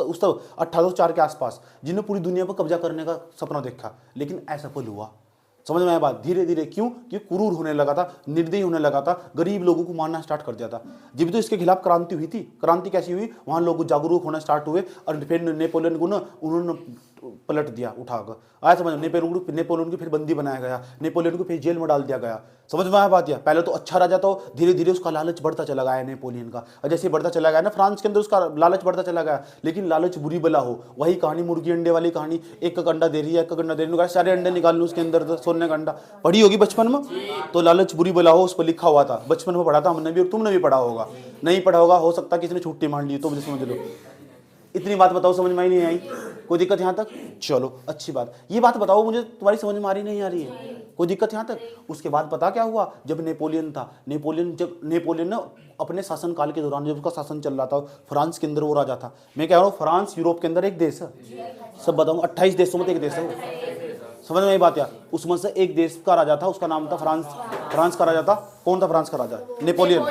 1804 के आसपास जिन्होंने पूरी दुनिया पर कब्जा करने का सपना देखा, लेकिन असफल हुआ। समझ में आया बात? धीरे धीरे क्यों? कि क्रूर होने लगा था, निर्दयी होने लगा था, गरीब लोगों को मारना स्टार्ट कर दिया था। जब तो इसके खिलाफ क्रांति हुई थी। क्रांति कैसी हुई? वहां लोग जागरूक होना स्टार्ट हुए, और फिर नेपोलियन को ना उन्होंने पलट दिया उठाकर। आया समझ? नेपोलियन को फिर बंदी बनाया गया, नेपोलियन को फिर जेल में डाल दिया गया। समझ में आया बात? या पहले तो अच्छा राजा था, धीरे धीरे उसका लालच बढ़ता चला गया नेपोलियन का, और जैसे बढ़ता चला गया ना फ्रांस के अंदर उसका लालच बढ़ता चला गया। लेकिन लालच बुरी बला हो, वही कहानी मुर्गी अंडे वाली कहानी, एक अंडा दे रही है, एक अंडा दे रही है, सारे अंडे निकाल लूँ उसके अंदर सोने का अंडा। पढ़ी होगी बचपन में, तो लालच बुरी बला हो उस पर लिखा हुआ था, बचपन में पढ़ा था हमने भी, और तुमने भी पढ़ा होगा। नहीं पढ़ा होगा, हो सकता है किसी ने छुट्टी मान ली, तो मुझे समझ लो। इतनी बात बताओ, समझ में ही नहीं आई? कोई दिक्कत यहाँ तक? चलो अच्छी बात। ये बात बताओ मुझे, तुम्हारी समझ में आ रही नहीं आ रही है? कोई दिक्कत यहाँ तक? उसके बाद पता क्या हुआ, जब नेपोलियन था, नेपोलियन ना अपने शासन काल के दौरान, जब उसका शासन चल रहा था फ्रांस के अंदर, वो राजा था। मैं कह रहा हूँ फ्रांस यूरोप के अंदर एक देश है, सब बताऊँ 28 देशों में एक देश है। समझ में आई बात? या उसमें से एक देश का राजा था, उसका नाम था फ्रांस। फ्रांस का राजा था, कौन था फ्रांस का राजा? नेपोलियन।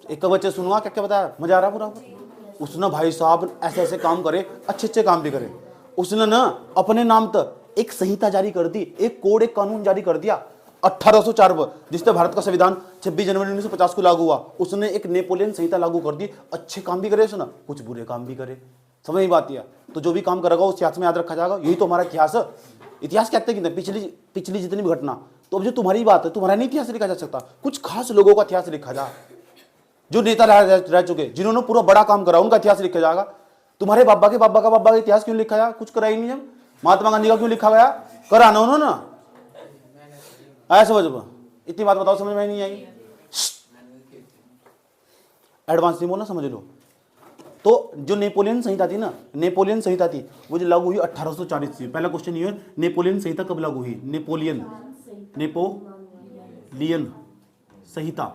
एक का बच्चे सुनवा क्या क्या बताया, मजा आ रहा पूरा? उसने भाई साहब ऐसे ऐसे काम करे, अच्छे अच्छे काम भी करे। उसने ना अपने नाम तक एक संहिता जारी कर दी, एक कोड, एक कानून जारी कर दिया 1804 पर, जिससे भारत का संविधान 26 जनवरी 1950 को लागू हुआ। उसने एक नेपोलियन संहिता लागू कर दी। अच्छे काम भी करे उसने, कुछ बुरे काम भी करे। समझ नहीं बात? या तो जो भी काम करेगा उस इतिहास में याद रखा जाएगा। यही तो हमारा इतिहास है। इतिहास कहते हैं कि पिछली जितनी भी घटना, तो अब जो तुम्हारी बात है, तुम्हारा नहीं इतिहास लिखा जा सकता, कुछ खास लोगों का इतिहास लिखा जा, जो नेता रह चुके, जिन्होंने पूरा बड़ा काम करा, उनका इतिहास लिखा जाएगा। तुम्हारे बाबा के बाबा का बाबा का इतिहास क्यों लिखा जाएगा? कुछ करा ही नहीं। जब महात्मा गांधी का क्यों लिखा गया? करा ना उन्होंने। आया समझ में? इतनी बात बताओ, समझ में नहीं आई? एडवांस नहीं बोलना, समझ लो। तो जो नेपोलियन संहिता थी ना, नेपोलियन संहिता थी, वो जो लागू हुई 1840 से। पहला क्वेश्चन ये है, नेपोलियन संहिता कब लागू हुई? नेपोलियन संहिता,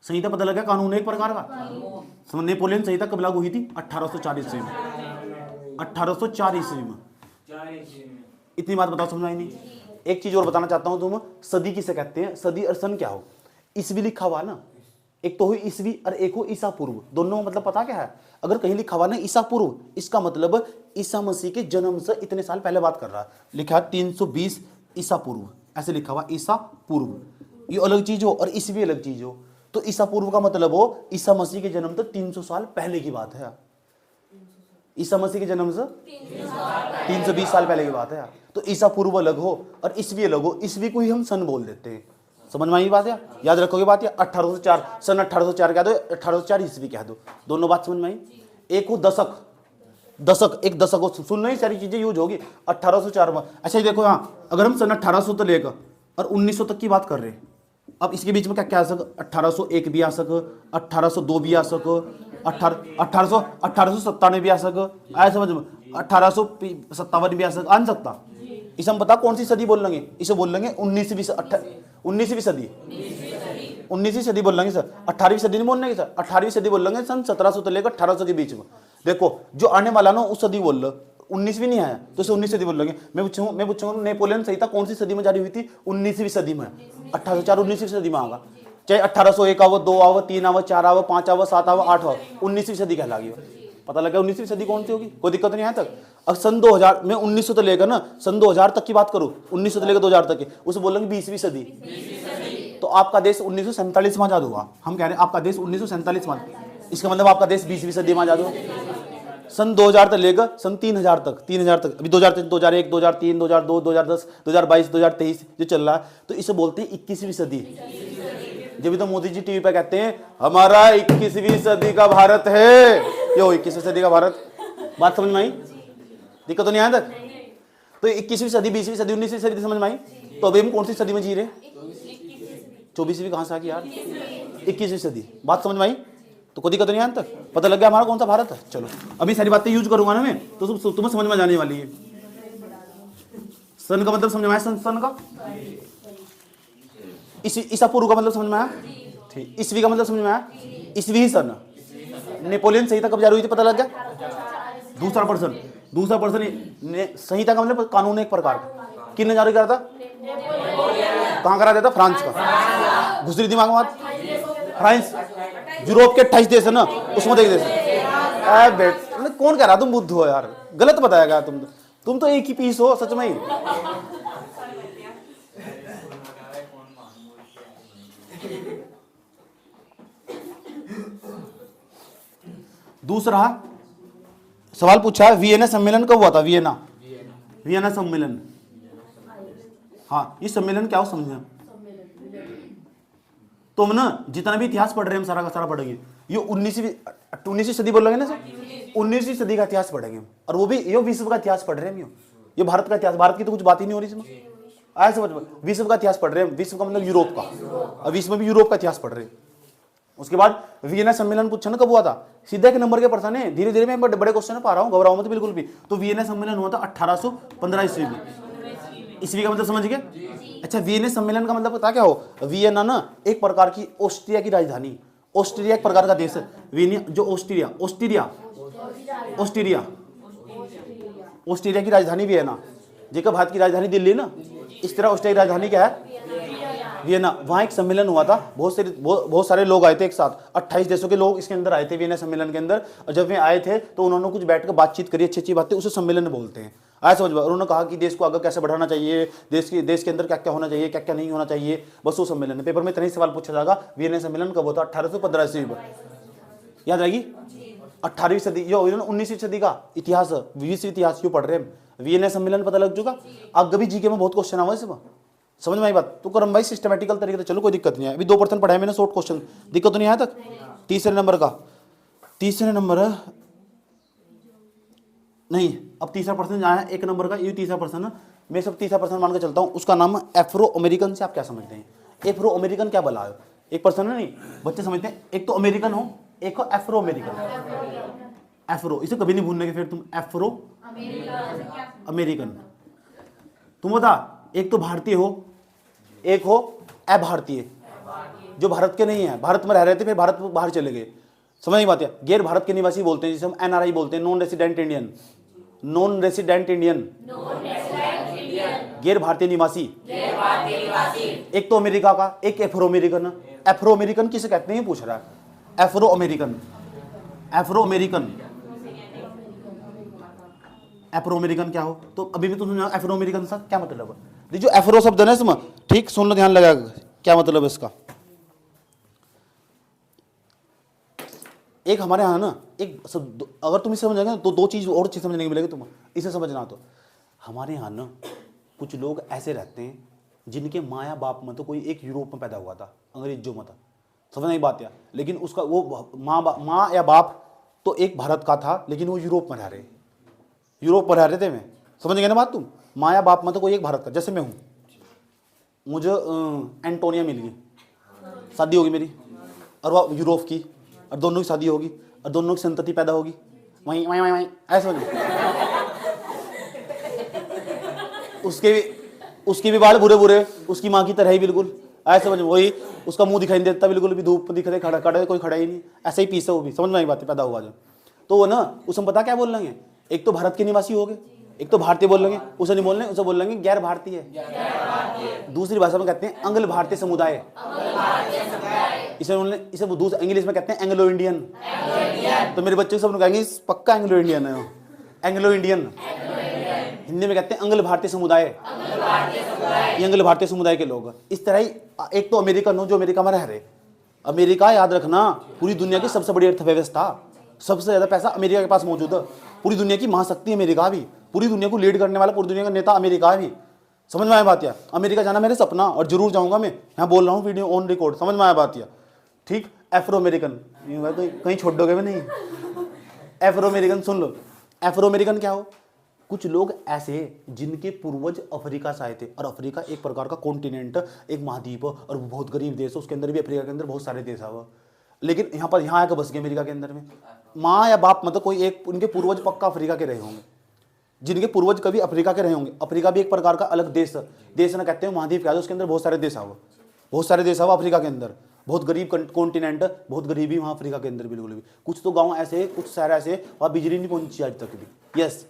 संहिता पता लगा, कानून एक प्रकार का। नेपोलियन संहिता कब लागू हुई थी? 1840 ईस्वी में। 1804 ईस्वी में। इतनी बात बताओ, समझ आई नहीं? एक चीज और बताना चाहता हूं, तुम सदी किसे कहते हैं? सदी और सन क्या हो? ईस्वी लिखा हुआ ना, एक तो हुई ईस्वी और एक हो ईसा पूर्व। दोनों मतलब पता क्या है? अगर कहीं लिखा हुआ ना ईसा पूर्व, इसका मतलब ईसा मसीह के जन्म से इतने साल पहले बात कर रहा है। लिखा है 320 ईसा पूर्व, ऐसे लिखा हुआ ईसा पूर्व, ये अलग चीज हो, और ईस्वी अलग चीज हो। तो ईसा पूर्व का मतलब हो ईसा मसीह के जन्म से 300 साल पहले की बात है। ईसा मसीह के जन्म से 320 साल पहले की बात है। तो ईसा पूर्व अलग हो और ईस्वी अलग हो। ईस्वी को ही हम सन बोल देते हैं। समझ में आई बात है? याद रखोगे बात? या 1804 सन 1804 कह दो, 1804 ईस्वी कह दो, दोनों बात समझ में आई? एक हो दशक, एक दशक हो, सुन नहीं, सारी चीजें यूज होगी 1804 में। अच्छा ये देखो यहाँ, अगर हम सन 1800 तो लेकर और 1900 तक की बात कर रहे हैं, अब इसके बीच में क्या क्या आ सक? 1801 भी आ सक, 1802 भी आ सक, 1897 भी आ सक, आया समझ में? 1857 भी आ सकता। इसे हम पता कौन सी सदी बोल लेंगे? इसे बोल लेंगे 19वीं सदी। 19वीं सदी बोल लेंगे सर, 18वीं सदी नहीं बोलने सर, 18वीं सदी बोल लेंगे सन 1700 से लेकर 1800 के बीच में। देखो जो आने वाला ना उस सदी बोल लो, 19वीं नहीं आया तो इसे 19 सदी बोल लेंगे। मैं पूछूंगा नेपोलियन संहिता कौन सी सदी में जारी हुई थी? 19वीं सदी में। 1804 19वीं सदी में आगा। चाहे 1801 आवो, 2 आवो, 3 आवो, 4 आवो, 5 आवो, 7 आवो, 8 आवो, 19वीं सदी कहलागी। पता लगा 19वीं सदी कौन सी होगी, कोई दिक्कत नहीं। यहाँ तक अब सन 2000 में 1900 तो लेकर ना सन 2000 तक की बात करूं, 1900 से लेकर 2000 तक की, उसे बोलेंगे 20वीं सदी। तो आपका देश 1947 में आजाद हुआ। हम कह रहे हैं आपका देश 1947 में, इसका मतलब आपका देश 20वीं सदी में आजाद हुआ। सन 2000 तक लेकर सन 3000 तक, अभी 2003, 2001, 2003, 2002, 2010, 2022, 2023 जो चल रहा है, तो इसे बोलते हैं 21वीं सदी। जब भी तो मोदी जी टीवी पे कहते हैं हमारा 21वीं सदी का भारत है, यो 21वीं सदी का भारत। बात समझ में आई? दिक्कत तो नहीं आया तक? तो 21वीं सदी, 20वीं सदी, 19वीं सदी समझ में आई? तो अभी हम कौन सी सदी में जी रहे? 24वीं कहां से आ गई यार, 21वीं सदी। बात समझ में आई? तो कोई दिक्कत नहीं आया तक? पता लग गया हमारा कौन सा भारत है। चलो अभी सारी बातें यूज करूंगा ना मैं, तो तुम्हें समझ में जाने वाली है। सन का मतलब समझ में आया? सन का ईसा पूर्व का मतलब समझ में आया? ठीक। ईस्वी का मतलब समझ में आया? ईस्वी सन। नेपोलियन संहिता कब जारी हुई थी, पता लग गया? दूसरा पर्सन संहिता का मतलब कानून एक प्रकार का। किसने जारी करा था? कहां करा देता? फ्रांस का। घुसरी दिमाग में बात? फ्रांस यूरोप के 28 देश है ना, उसमें देख देश। कौन कह रहा तुम बुद्ध हो यार, गलत बताया गया। तुम तो एक ही पीस हो सच में ही। दूसरा सवाल पूछा है, वियना सम्मेलन कब हुआ था? वियना सम्मेलन। हाँ, ये सम्मेलन क्या हो समझे? तुम ना जितना भी इतिहास पढ़ रहे हैं हम सारा का सारा पढ़ेंगे। ये 19वीं सदी बोल रहे हैं ना सर, 19वीं सदी का इतिहास पढ़ेंगे। और वो भी ये विश्व का इतिहास पढ़ रहे हैं हम। ये भारत का इतिहास, भारत की तो कुछ बात ही नहीं हो रही इसमें। आया समझ में? विश्व का इतिहास पढ़ रहे हैं। विश्व का मतलब यूरोप का, और विश्व में भी यूरोप का इतिहास पढ़ रहे हैं। उसके बाद वियना सम्मेलन पूछा ना कब हुआ था, सीधा एक नंबर के प्रश्न है। धीरे धीरे मैं बड़े क्वेश्चन पा रहा हूँ, घबराओ मत बिल्कुल भी। तो वियना सम्मेलन हुआ था 1815 ईस्वी में। ईस्वी का मतलब समझ गए? अच्छा, वियना सम्मेलन का मतलब पता क्या हो? वियना ना एक प्रकार की ऑस्ट्रिया की राजधानी, ऑस्ट्रिया एक प्रकार का देश है। वियना जो ऑस्ट्रिया की राजधानी वियना। जेका भारत की राजधानी दिल्ली ना, इस तरह ऑस्ट्रिया की राजधानी क्या है? वियना। वहां एक सम्मेलन हुआ था, बहुत सारे लोग आए थे एक साथ, 28 देशों के लोग इसके अंदर आए थे वियना सम्मेलन के अंदर। और जब वे आए थे तो उन्होंने कुछ बैठकर बातचीत करी, अच्छी अच्छी बातें, उसे सम्मेलन बोलते हैं। आया समझ में? उन्होंने कहा कि देश को आगे कैसे बढ़ाना चाहिए, देश के अंदर क्या क्या होना चाहिए, क्या क्या नहीं होना चाहिए, बस वो सम्मेलन है। पेपर में इतना ही सवाल पूछा जाएगा, वियना सम्मेलन कब होता? 1815 ईस्वी में। याद रहेगी? 18वीं सदी, यो 19वीं सदी का इतिहास, 20वीं इतिहास क्यों पढ़ रहे हैं? वियना सम्मेलन पता लग चुका। अब कभी जीके में बहुत क्वेश्चन आवा इसमें, समझ में आई बात? तो करम भाई सिस्टमेटिकल तरीके से चलो, कोई दिक्कत नहीं है। अभी 2% पढ़ाया मैंने, शॉर्ट क्वेश्चन, दिक्कत तो नहीं आया तक? तीसरे नंबर नहीं, अब तीसरा पर्सन आया एक नंबर का, ये तीसरा पर्सन, मैं सब तीसरा पर्सन मान के चलता हूँ। उसका नाम एफ्रो अमेरिकन से आप क्या समझते हैं? एफ्रो अमेरिकन क्या बला है? एक पर्सन है नहीं, बच्चे समझते हैं, एक तो अमेरिकन हो, एक हो एफ्रो अमेरिकन। एफ्रो, इसे कभी नहीं भूलने के, फिर तुम एफ्रो अमेरिकन। तुम बता, एक तो भारतीय हो, एक हो अभारतीय, जो भारत के नहीं है, भारत में रह रहे थे फिर भारत बाहर चले गए। समझ नहीं बात है? गैर भारत के निवासी बोलते हैं, जिसे हम एनआरआई बोलते हैं, नॉन रेसिडेंट इंडियन, गैर भारतीय निवासी। एक तो अमेरिका का, एक एफ्रो अमेरिकन। एफ्रो अमेरिकन किसे कहते हैं पूछ रहा है? एफ्रो अमेरिकन क्या हो? तो अभी भी तुम एफ्रो अमेरिकन सा क्या मतलब है? जो एफ्रो शब्द है ना इसमें, ठीक सुन लो, ध्यान लगा, क्या मतलब है इसका। एक हमारे यहाँ ना एक सब, अगर तुम इसे समझेंगे तो दो चीज और चीज समझने को मिलेगी तुम्हें, इसे समझना। तो हमारे यहाँ ना कुछ लोग ऐसे रहते हैं जिनके माँ या बाप में तो कोई एक यूरोप में पैदा हुआ था, अंग्रेजों में था, समझ नहीं बात या, लेकिन उसका वो माँ या बाप तो एक भारत का था, लेकिन वो यूरोप में रह रहे थे। मैं समझ गए ना बात? तुम माँ या बाप में तो कोई एक भारत का, जैसे मैं हूँ, मुझे एंटोनिया मिल गई, शादी होगी मेरी, और वह यूरोप की, और दोनों की शादी होगी, और दोनों की संतति पैदा होगी, वहीं वहीं वहीं वहीं ऐसे उसके भी बाल बुरे बुरे, उसकी माँ की तरह ही बिल्कुल ऐसे समझ, वही उसका मुंह दिखाई नहीं देता बिल्कुल भी, धूप दिखते खड़ा कोई खड़ा ही नहीं, ऐसे ही पीस है वो भी, समझ में आई बात? पैदा हुआ जो, तो वो ना उसमें पता क्या बोल रहे हैं, एक तो भारत के निवासी हो गए, एक तो भारतीय बोल लेंगे, उसे नहीं बोलने, उसे बोल लेंगे गैर भारतीय। दूसरी भाषा में कहते हैं अंग्ल भारतीय समुदाय। इसे इंग्लिश में कहते हैं एंग्लो इंडियन। तो मेरे बच्चे सब कहेंगे पक्का एंग्लो इंडियन है, एंग्लो इंडियन। हिंदी में कहते हैं अंग्ल भारतीय समुदाय, ये अंग्ल भारतीय समुदाय के लोग। इस तरह ही एक तो अमेरिकन हो जो अमेरिका में रह रहे। अमेरिका याद रखना पूरी दुनिया की सबसे बड़ी अर्थव्यवस्था, सबसे ज्यादा पैसा अमेरिका के पास मौजूद है। पूरी दुनिया की महाशक्ति अमेरिका भी, पूरी दुनिया को लीड करने वाला पूरी दुनिया का नेता अमेरिका भी। समझ में आया बात? या अमेरिका जाना मेरे सपना और जरूर जाऊंगा मैं, यहाँ बोल रहा हूँ वीडियो ऑन रिकॉर्ड। समझ में आया बात? या ठीक। एफ्रो अमेरिकन, तो कहीं छोड़ दोगे भी नहीं। एफ्रो अमेरिकन सुन लो, एफ्रो अमेरिकन क्या हो? कुछ लोग ऐसे जिनके पूर्वज अफ्रीका से आए थे, और अफ्रीका एक प्रकार का कॉन्टिनेंट, एक महाद्वीप और बहुत गरीब देश है। उसके अंदर भी अफ्रीका के अंदर बहुत सारे देश है वो, लेकिन यहाँ आकर बस गए अमेरिका के अंदर में। माँ या बाप मतलब कोई एक, उनके पूर्वज पक्का अफ्रीका के रहे होंगे, जिनके पूर्वज कभी अफ्रीका के रहे होंगे। अफ्रीका भी एक प्रकार का अलग देश ना कहते हैं, महाद्वीप कहते हैं। उसके अंदर बहुत सारे देश आओ, बहुत सारे देश आओ अफ्रीका के अंदर। बहुत गरीब कॉन्टिनेंट, बहुत गरीबी वहाँ अफ्रीका के अंदर बिल्कुल भी। कुछ तो गाँव ऐसे, कुछ शहर ऐसे वहाँ बिजली नहीं पहुँची आज तक भी। यस,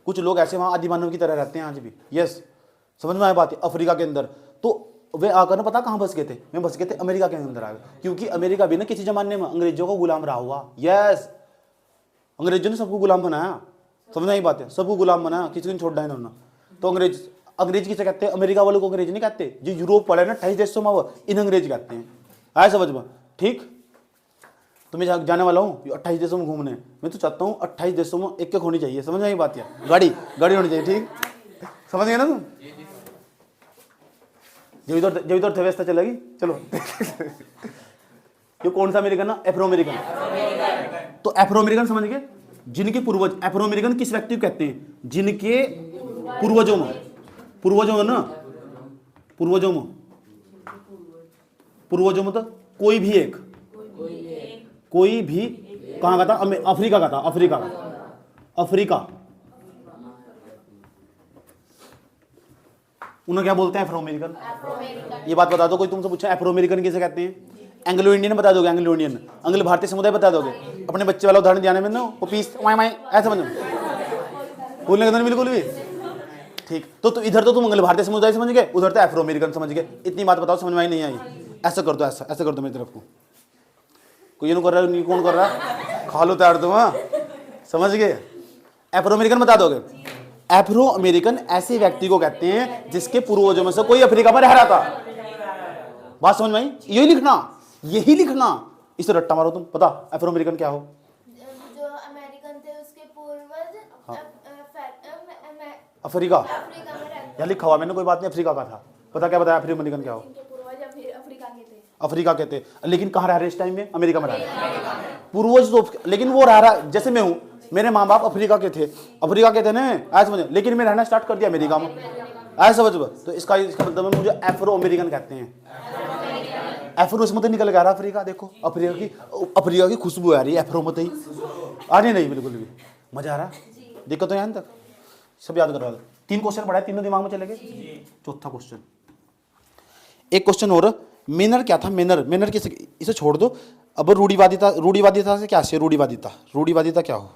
कुछ लोग ऐसे वहाँ आदिमानव की तरह रहते हैं आज भी। यस, समझ में आया बात है? अफ्रीका के अंदर तो वे आकर ना पता कहाँ बस गए थे? मैं बस गए थे अमेरिका के अंदर आ गए, क्योंकि अमेरिका भी ना किसी जमाने में अंग्रेजों को गुलाम रहा हुआ। यस, अंग्रेजों ने सबको गुलाम बनाया। समझ में आई बात है? सबको गुलाम बनाया, किसी को छोड़ उन्होंने। तो अंग्रेज किसे कहते हैं? अमेरिका वालों को अंग्रेज नहीं कहते। जो यूरोप पड़े ना 28 देशों में, वो इन अंग्रेज कहते हैं। आया समझ में? ठीक। तो मैं जाने वाला हूँ 28 देशों में घूमने। मैं तो चाहता हूँ 28 देशों में एक होनी चाहिए। समझ में आई बात? या गाड़ी होनी चाहिए। ठीक, समझ गए ना तुम? जब इधर अर्थव्यवस्था चलेगी। चलो ये कौन सा अमेरिकन ना? Afro American. तो एफ्रो अमेरिकन समझ गए, जिनके पूर्वज। एफ्रो अमेरिकन किस व्यक्ति को कहते हैं? जिनके पूर्वजों में ना, पूर्वजों में तो कोई भी कहाँ का था? अफ्रीका का था। अफ्रीका उन्हें क्या बोलते हैं? Afro American. ये बात बता दो, कोई तुमसे पूछा एफ्रो अमेरिकन किसे कहते हैं? एंग्लो इंडियन बता दोगे? एंग्लो इंडियन, अंग्ल भारतीय समुदाय बता दोगे? अपने बच्चे वाला उदाहरण दिया में ना, वो पीस ऐसा समझ बोलने के अंदर बिल्कुल भी। ठीक। तो इधर तो तुम अंग्ल भारतीय समुदाय समझ गए, उधर तो एफ्रो अमेरिकन समझ गए। इतनी बात बताओ, समझ में आई नहीं आई? ऐसा कर दो, ऐसा कर दो मेरी तरफ को। कोई ये कर रहा है, कौन कर रहा है? खा लो तैयार तुम। समझ गए? एफ्रो अमेरिकन बता दोगे? एफ्रो अमेरिकन ऐसे व्यक्ति को कहते हैं जिसके पूर्वजों में से कोई अफ्रीका में रह रहा था। बात समझ में आई? यही लिखना, इसे रट्टा मारो तुम। पता एफ्रो अमेरिकन क्या हो? जो अमेरिकन थे उसके पूर्वज अफ्रीका में रहते। या लिखा हुआ मैंने, कोई बात नहीं, अफ्रीका का था। पता क्या बताया एफ्रो अमेरिकन क्या हो? अफ्रीका के थे, लेकिन कहाँ रह रहे इस टाइम में? अमेरिका में रह रहे। पूर्वज तो, लेकिन वो रह रहा, जैसे मैं हूँ, मेरे माँ बाप अफ्रीका के थे ना, ऐसा समझ, लेकिन मैं रहना स्टार्ट कर दिया अमेरिका में। ऐसा समझ। तो इसका मतलब है मुझे एफ्रो अमेरिकन कहते हैं। एफ्रो इसमें तो निकल गया रहा अफ्रीका। देखो अफ्रीका की खुशबू आ रही है एफ्रो मत ही आ रही नहीं बिल्कुल भी। मजा आ रहा है? दिक्कत तो यहाँ तक सब याद करवा दो। 3 क्वेश्चन पढ़ाए, तीनों दिमाग में चले गए। चौथा क्वेश्चन, एक क्वेश्चन और। मेनर क्या था? मेनर किसे? इसे छोड़ दो। अब रूढ़िवादिता से क्या? रूढ़िवादिता क्या हो?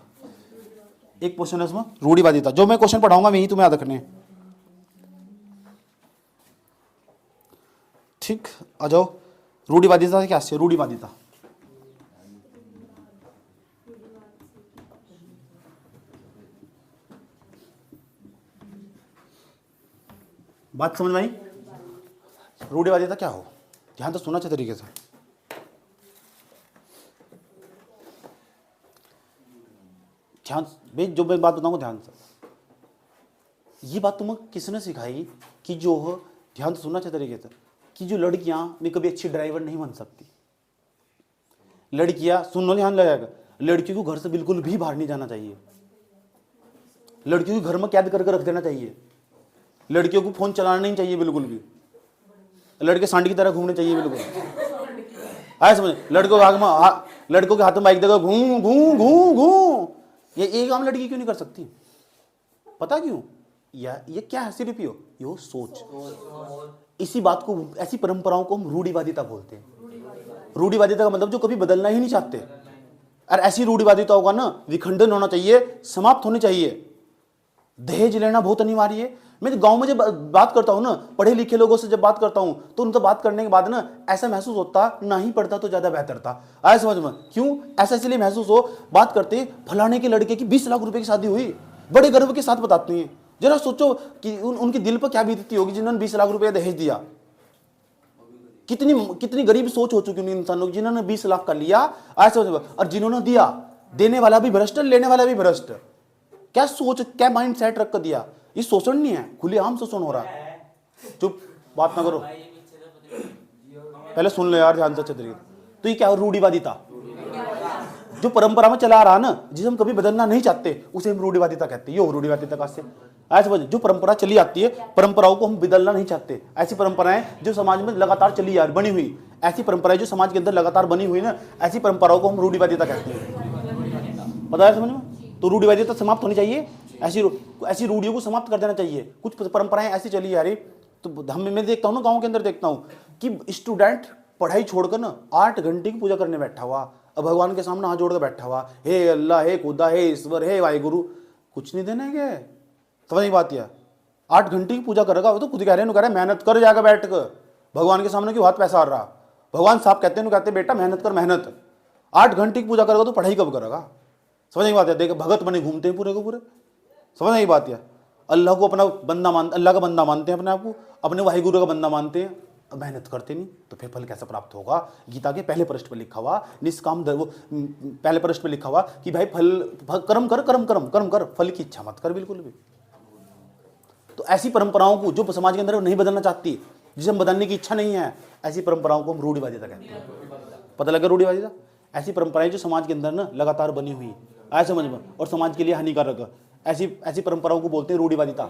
एक क्वेश्चन है इसमें, रूढ़िवादिता। जो मैं क्वेश्चन पढ़ाऊंगा वही तुम्हें याद रखने। ठीक, आ जाओ। रूढ़िवादिता से क्या? रूढ़िवादिता बात समझ में आई? रूढ़िवादिता क्या हो? ध्यान तो सुना अच्छे तरीके से। ध्यान भाई, जो मैं बात बताऊंगा ध्यान से। ये बात तुम्हें किसने सिखाई? कि जो ध्यान से सुनना अच्छे तरीके से, कि जो लड़कियां भी कभी अच्छी ड्राइवर नहीं बन सकती। लड़कियां, सुनो ध्यान लगाएगा, लड़कियों को घर से बिल्कुल भी बाहर नहीं जाना चाहिए। लड़कियों को घर में कैद करके रख देना चाहिए। लड़कियों को फोन चलाना नहीं चाहिए बिल्कुल भी। लड़के सांडी की तरह घूमने चाहिए बिल्कुल। आए समझ? लड़कों के हाथ में बाइक देगा, घूम घूम घूम घूम। ये काम लड़की क्यों नहीं कर सकती? पता क्यों? ये क्या है? सिर्फ यो सोच। इसी बात को, ऐसी परंपराओं को हम रूढ़िवादिता बोलते हैं। रूढ़िवादिता का मतलब जो कभी बदलना ही नहीं चाहते। और ऐसी रूढ़िवादिता होगा ना, विखंडन होना चाहिए, समाप्त होनी चाहिए। दहेज लेना बहुत अनिवार्य है। मैं गांव में जब बात करता हूँ ना, पढ़े लिखे लोगों से जब बात करता हूँ, तो उनसे बात करने के बाद ना ऐसा महसूस होता ना ही पढ़ता तो ज्यादा बेहतर था। आया समझ में? क्यों ऐसा इसलिए महसूस हो, बात करते फलाने के लड़के की 20 लाख रुपए की शादी हुई, बड़े गर्व के साथ बताते हैं। जरा सोचो कि उनके दिल पर क्या बीतती होगी जिन्होंने 20 लाख रुपए दहेज दिया। कितनी गरीब सोच हो चुकी उन इंसानों की जिन्होंने 20 लाख का लिया, ऐसे और जिन्होंने दिया, देने वाला भी भ्रष्ट, लेने वाला भी भ्रष्ट। क्या सोच, क्या माइंड सेट रख कर दिया? ये शोषण नहीं है, खुलेआम शोषण हो रहा है। चुप, बात ना करो, पहले सुन लो यार ध्यान से अच्छे तरीके। तो ये क्या रूढ़िवादिता, जो परंपरा में चला आ रहा ना, जिसे हम कभी बदलना नहीं चाहते, उसे हम रूढ़िवादिता कहते हैं। ये रूढ़िवादिता का से ऐसे समझ, जो परंपरा चली आती है, परंपराओं को हम बदलना नहीं चाहते, ऐसी परंपराएं जो समाज में लगातार चली आ बनी हुई, ऐसी परंपराएं जो समाज के अंदर लगातार बनी हुई ना, ऐसी परंपराओं को हम रूढ़िवादिता कहते हैं। पता है समझ में? तो रूढ़िवादिता समाप्त होनी चाहिए, ऐसी रूढ़ियों को समाप्त कर देना चाहिए। कुछ परंपराएं ऐसी चली आ रही, तो मैं देखता हूँ ना, गाँव के अंदर देखता हूँ कि स्टूडेंट पढ़ाई छोड़कर ना 8 घंटे की पूजा करने बैठा हुआ, अब भगवान के सामने हाथ जोड़कर बैठा हुआ, हे अल्लाह, हे खुदा, हे ईश्वर, हे वाहिगुरु, कुछ नहीं देने के। समझ नहीं बात यह? 8 घंटे की पूजा करेगा, वो तो खुद कह रहे हैं, मेहनत कर जाएगा बैठ कर, भगवान के सामने क्यों हाथ पैसा आ रहा। भगवान साहब कहते हैं बेटा मेहनत कर, मेहनत। 8 घंटे की पूजा करेगा तो पढ़ाई कब करेगा? समझ नहीं बात है? देख भगत बने घूमते हैं पूरे को पूरे। समझ नहीं बात है? अल्लाह को अपना बंदा अल्लाह का बंदा मानते हैं अपने आप को, अपने वाहिगुरु का बंदा मानते हैं, मेहनत करते नहीं, तो फिर फल कैसे प्राप्त होगा? गीता के पहले पृष्ठ पर लिखा हुआ, निष्काम वो पहले पृष्ठ पर लिखा हुआ कि भाई कर्म कर, कर्म कर, फल की इच्छा मत कर बिल्कुल भी। तो ऐसी परंपराओं को जो समाज के अंदर नहीं बदलना चाहती, जिसे हम बदलने की इच्छा नहीं है, ऐसी परंपराओं को हम रूढ़िवादिता कहते हैं। पता लगा रूढ़िवादिता? ऐसी परंपराएं जो समाज के अंदर ना लगातार बनी हुई, ऐसे समझ में, और समाज के लिए हानिकारक, ऐसी परंपराओं को बोलते हैं रूढ़िवादिता।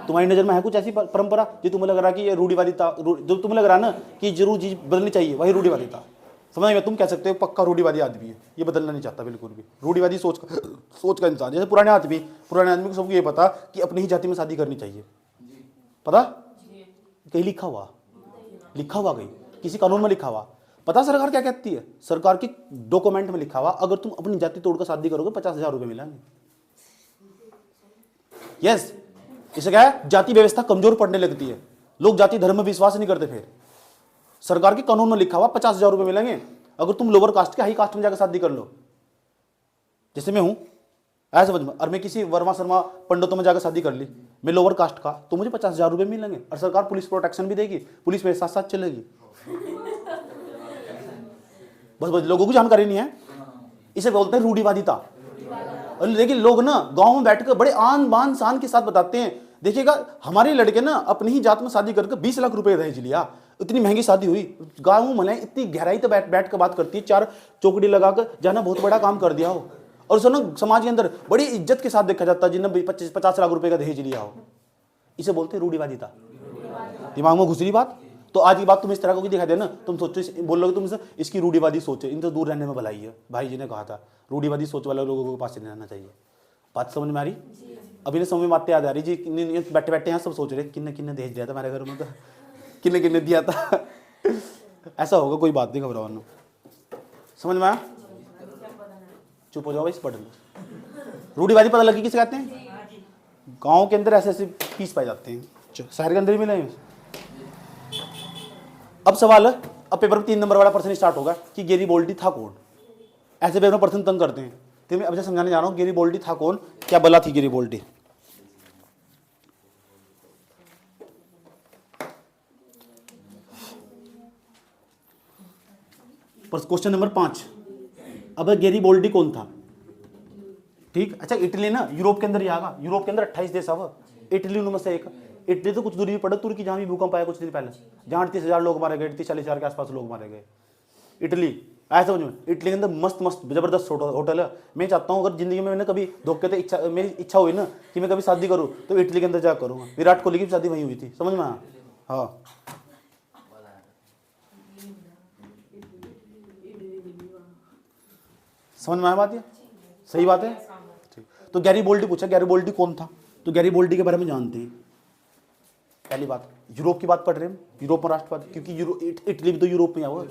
तुम्हारी नजर में है कुछ ऐसी परंपरा जो तुम्हें लग रहा है कि ये रूढ़िवादिता, जो तुम्हें लग रहा है ना कि जरूर चीज बदलनी चाहिए, वही रूढ़िवादिता? समझ में? तुम कह सकते हो पक्का रूढ़िवादी आदमी है, ये बदलना नहीं चाहता बिल्कुल भी, रूढ़िवादी सोच का इंसान। जैसे पुराने आदमी को सबको ये पता कि अपनी ही जाति में शादी करनी चाहिए, पता कहीं लिखा हुआ कहीं किसी कानून में लिखा हुआ। पता सरकार क्या कहती है? सरकार के डॉक्यूमेंट में लिखा हुआ, अगर तुम अपनी जाति तोड़कर शादी करोगे 50,000 रुपए मिलेंगे। यस, इसे क्या है? जाति व्यवस्था कमजोर पड़ने लगती है, लोग जाति धर्म में विश्वास नहीं करते। फिर सरकार के कानून में लिखा हुआ 50,000 रुपए मिलेंगे अगर तुम लोअर कास्ट के हाई कास्ट में जाकर शादी कर लो। जैसे मैं हूं, ऐसा समझ में, और मैं किसी वर्मा शर्मा पंडितों में जाकर शादी कर ली, मैं लोअर कास्ट का, तो मुझे 50,000 रुपए मिलेंगे, और सरकार पुलिस प्रोटेक्शन भी देगी, पुलिस मेरे साथ साथ चलेगी। बस लोगों को जानकारी नहीं है, इसे बोलते हैं रूढ़िवादिता। और लेकिन लोग ना गांव में बैठकर बड़े आन बान शान के साथ बताते हैं, देखिएगा हमारे लड़के ना अपनी ही जात में शादी करके 20 लाख रुपए दहेज लिया, इतनी महंगी शादी हुई। गाँव में इतनी गहराई तो बैठ कर बात करती है, 4 चौकड़ी लगाकर जाना बहुत बड़ा काम कर दिया हो, और उसने समाज के अंदर बड़ी इज्जत के साथ देखा जाता है जिन्होंने 50 लाख रुपए का दहेज लिया हो। इसे बोलते हैं रूढ़िवादिता। दिमाग में घुस रही बात? तो आज की बात तुम इस तरह को दिखा देना, तुम सोचो, बोल लोगे तुम इसकी रूढ़िवादी सोच है, इनसे दूर रहने में भलाई है। भाई जी ने कहा था रूढ़िवादी सोच वाले लोगों के पास नहीं रहना चाहिए। बात समझ में आ रही? अभी ने समझ में बातें याद आ रही जी, बैठे बैठे यहाँ सब सोच रहे किन्ने किन्ने दहेज दिया था हमारे घर में, तो किन्ने किन्ने दिया था। ऐसा होगा, कोई बात नहीं, घबराओ ना। समझ में आया? चुप हो जाओ भाई, पढ़ लो। रूढ़िवादी पता लगी किसे कहते हैं? गाँव के अंदर ऐसे ऐसे पीस पाए जाते हैं, शहर के अंदर ही मिले। अब सवाल है, अब पेपर में 3 नंबर वाला प्रश्न स्टार्ट होगा कि गेरिबोल्डी था कौन? ऐसे पेपर में प्रश्न तंग करते हैं, तो मैं अब समझाने जा रहा हूं गेरिबोल्डी था कौन, क्या बला थी गेरिबोल्डी। क्वेश्चन नंबर 5, अब गेरिबोल्डी कौन था? ठीक, अच्छा इटली ना यूरोप के अंदर ही आगा, यूरोप के अंदर 28 देश है, इटली उनमें से एक। इटली तो कुछ दूरी भी पड़ा, तुर्की जहां भी भूकंप आया कुछ दिन पहले, जहां 38,000 लोग मारे गए, 38-40,000 के आसपास लोग मारे गए। इटली, ऐसा समझ में, इटली के अंदर मस्त मस्त जबरदस्त होटल है। मैं चाहता हूँ अगर जिंदगी में मैंने कभी धोखे से मेरी इच्छा हुई ना कि मैं कभी शादी करूँ तो इटली के अंदर जा करूँगा। विराट कोहली की शादी वहीं हुई थी, समझ में आया? हाँ, समझ में आया बात? ये सही बात है। ठीक, तो गैरीबोल्डी पूछा, गैरीबोल्डी कौन था? तो गैरीबोल्डी के बारे में जानते हैं। पहली बात, यूरोप की बात पढ़ रहे हैं, यूरोप में राष्ट्रवाद, क्योंकि इटली भी तो यूरोप में है, वो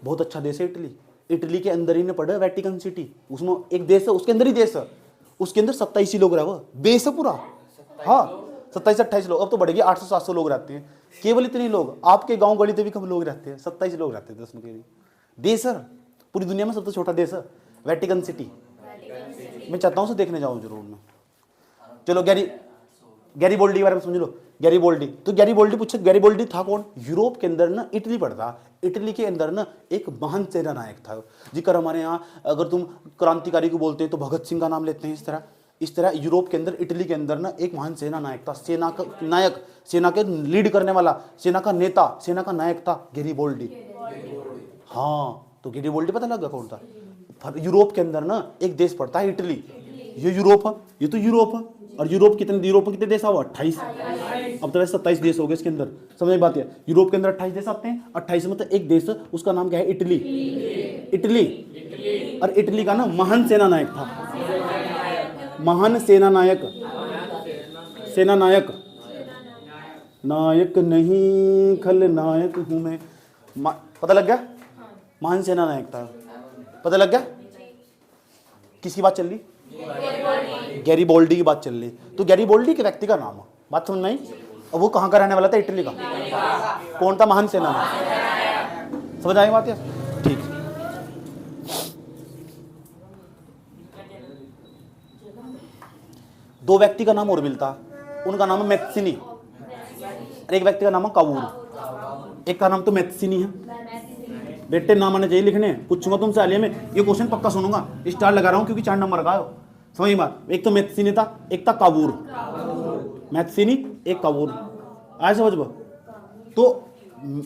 बहुत अच्छा देश है इटली। इटली के अंदर ही ने पढ़ा वेटिकन सिटी, उसमें एक देश है, उसके अंदर ही देश है, उसके अंदर 27 ही लोग रहे, वो बेस है पूरा। हाँ 27-28 लोग, अब तो बढ़ेगी 800-700 लोग रहते हैं, केवल इतने लोग। आपके गांव गली में भी कम लोग रहते हैं, 27 लोग रहते हैं 10 में। देश सर पूरी दुनिया में सबसे छोटा देश है वेटिकन सिटी। मैं चाहता हूँ उसे देखने जाऊँ जरूर मैं। चलो गैरी बोल्डी के बारे में समझ लो। गैरी बोल्डी, तो गैरी बोल्डी पूछे, गैरी बोल्डी था कौन? यूरोप के अंदर ना इटली पड़ता, इटली के अंदर ना एक महान सेना नायक था। जिक्र हमारे यहाँ अगर तुम क्रांतिकारी को बोलते हैं तो भगत सिंह का नाम लेते हैं। इस तरह यूरोप के अंदर इटली के अंदर ना एक महान सेना नायक था, सेना का नायक, सेना के लीड करने वाला, सेना का नेता, सेना का नायक था गैरी बोल्डी। हाँ तो गैरी बोल्डी पता लगा कौन था? यूरोप के अंदर ना एक देश पड़ता है इटली, ये यूरोप है, ये तो यूरोप है। और यूरोप में कितने देश हुआ? 28। अब तो वैसे 27 देश हो गए इसके अंदर, समझ में बात है। यूरोप के अंदर 28 देश आते हैं, 28 में तो एक देश है, उसका नाम क्या है? इटली। इटली और इटली का ना महान सेना नायक था, महान सेना नायक, सेना नायक, नायक नहीं खलनायक हूं मैं। पता लग गया? महान सेना नायक था, पता लग गया? किसकी बात चल रही? गैरी बोल्डी की बात चल रही। तो गैरी बोल्डी के व्यक्ति का नाम है, बात समझ में आई? और वो कहाँ का रहने वाला था? इटली का। कौन था महान सेना नायक? समझ आई बात है? ठीक। दो व्यक्ति का नाम और मिलता, उनका नाम है मैत्सिनी, एक व्यक्ति का नाम है कावूर। एक का नाम तो मैत्सिनी है। बेटे नाम आने चाहिए लिखने, पूछूंगा तुमसे हालिया में, ये क्वेश्चन पक्का सुनूंगा, स्टार लगा रहा हूं क्योंकि 4 नंबर का। समझ बात? एक तो मैत्सिनी था, एक था कावूर। मैत्सिनी एक कावूर, आए समझ बा? तो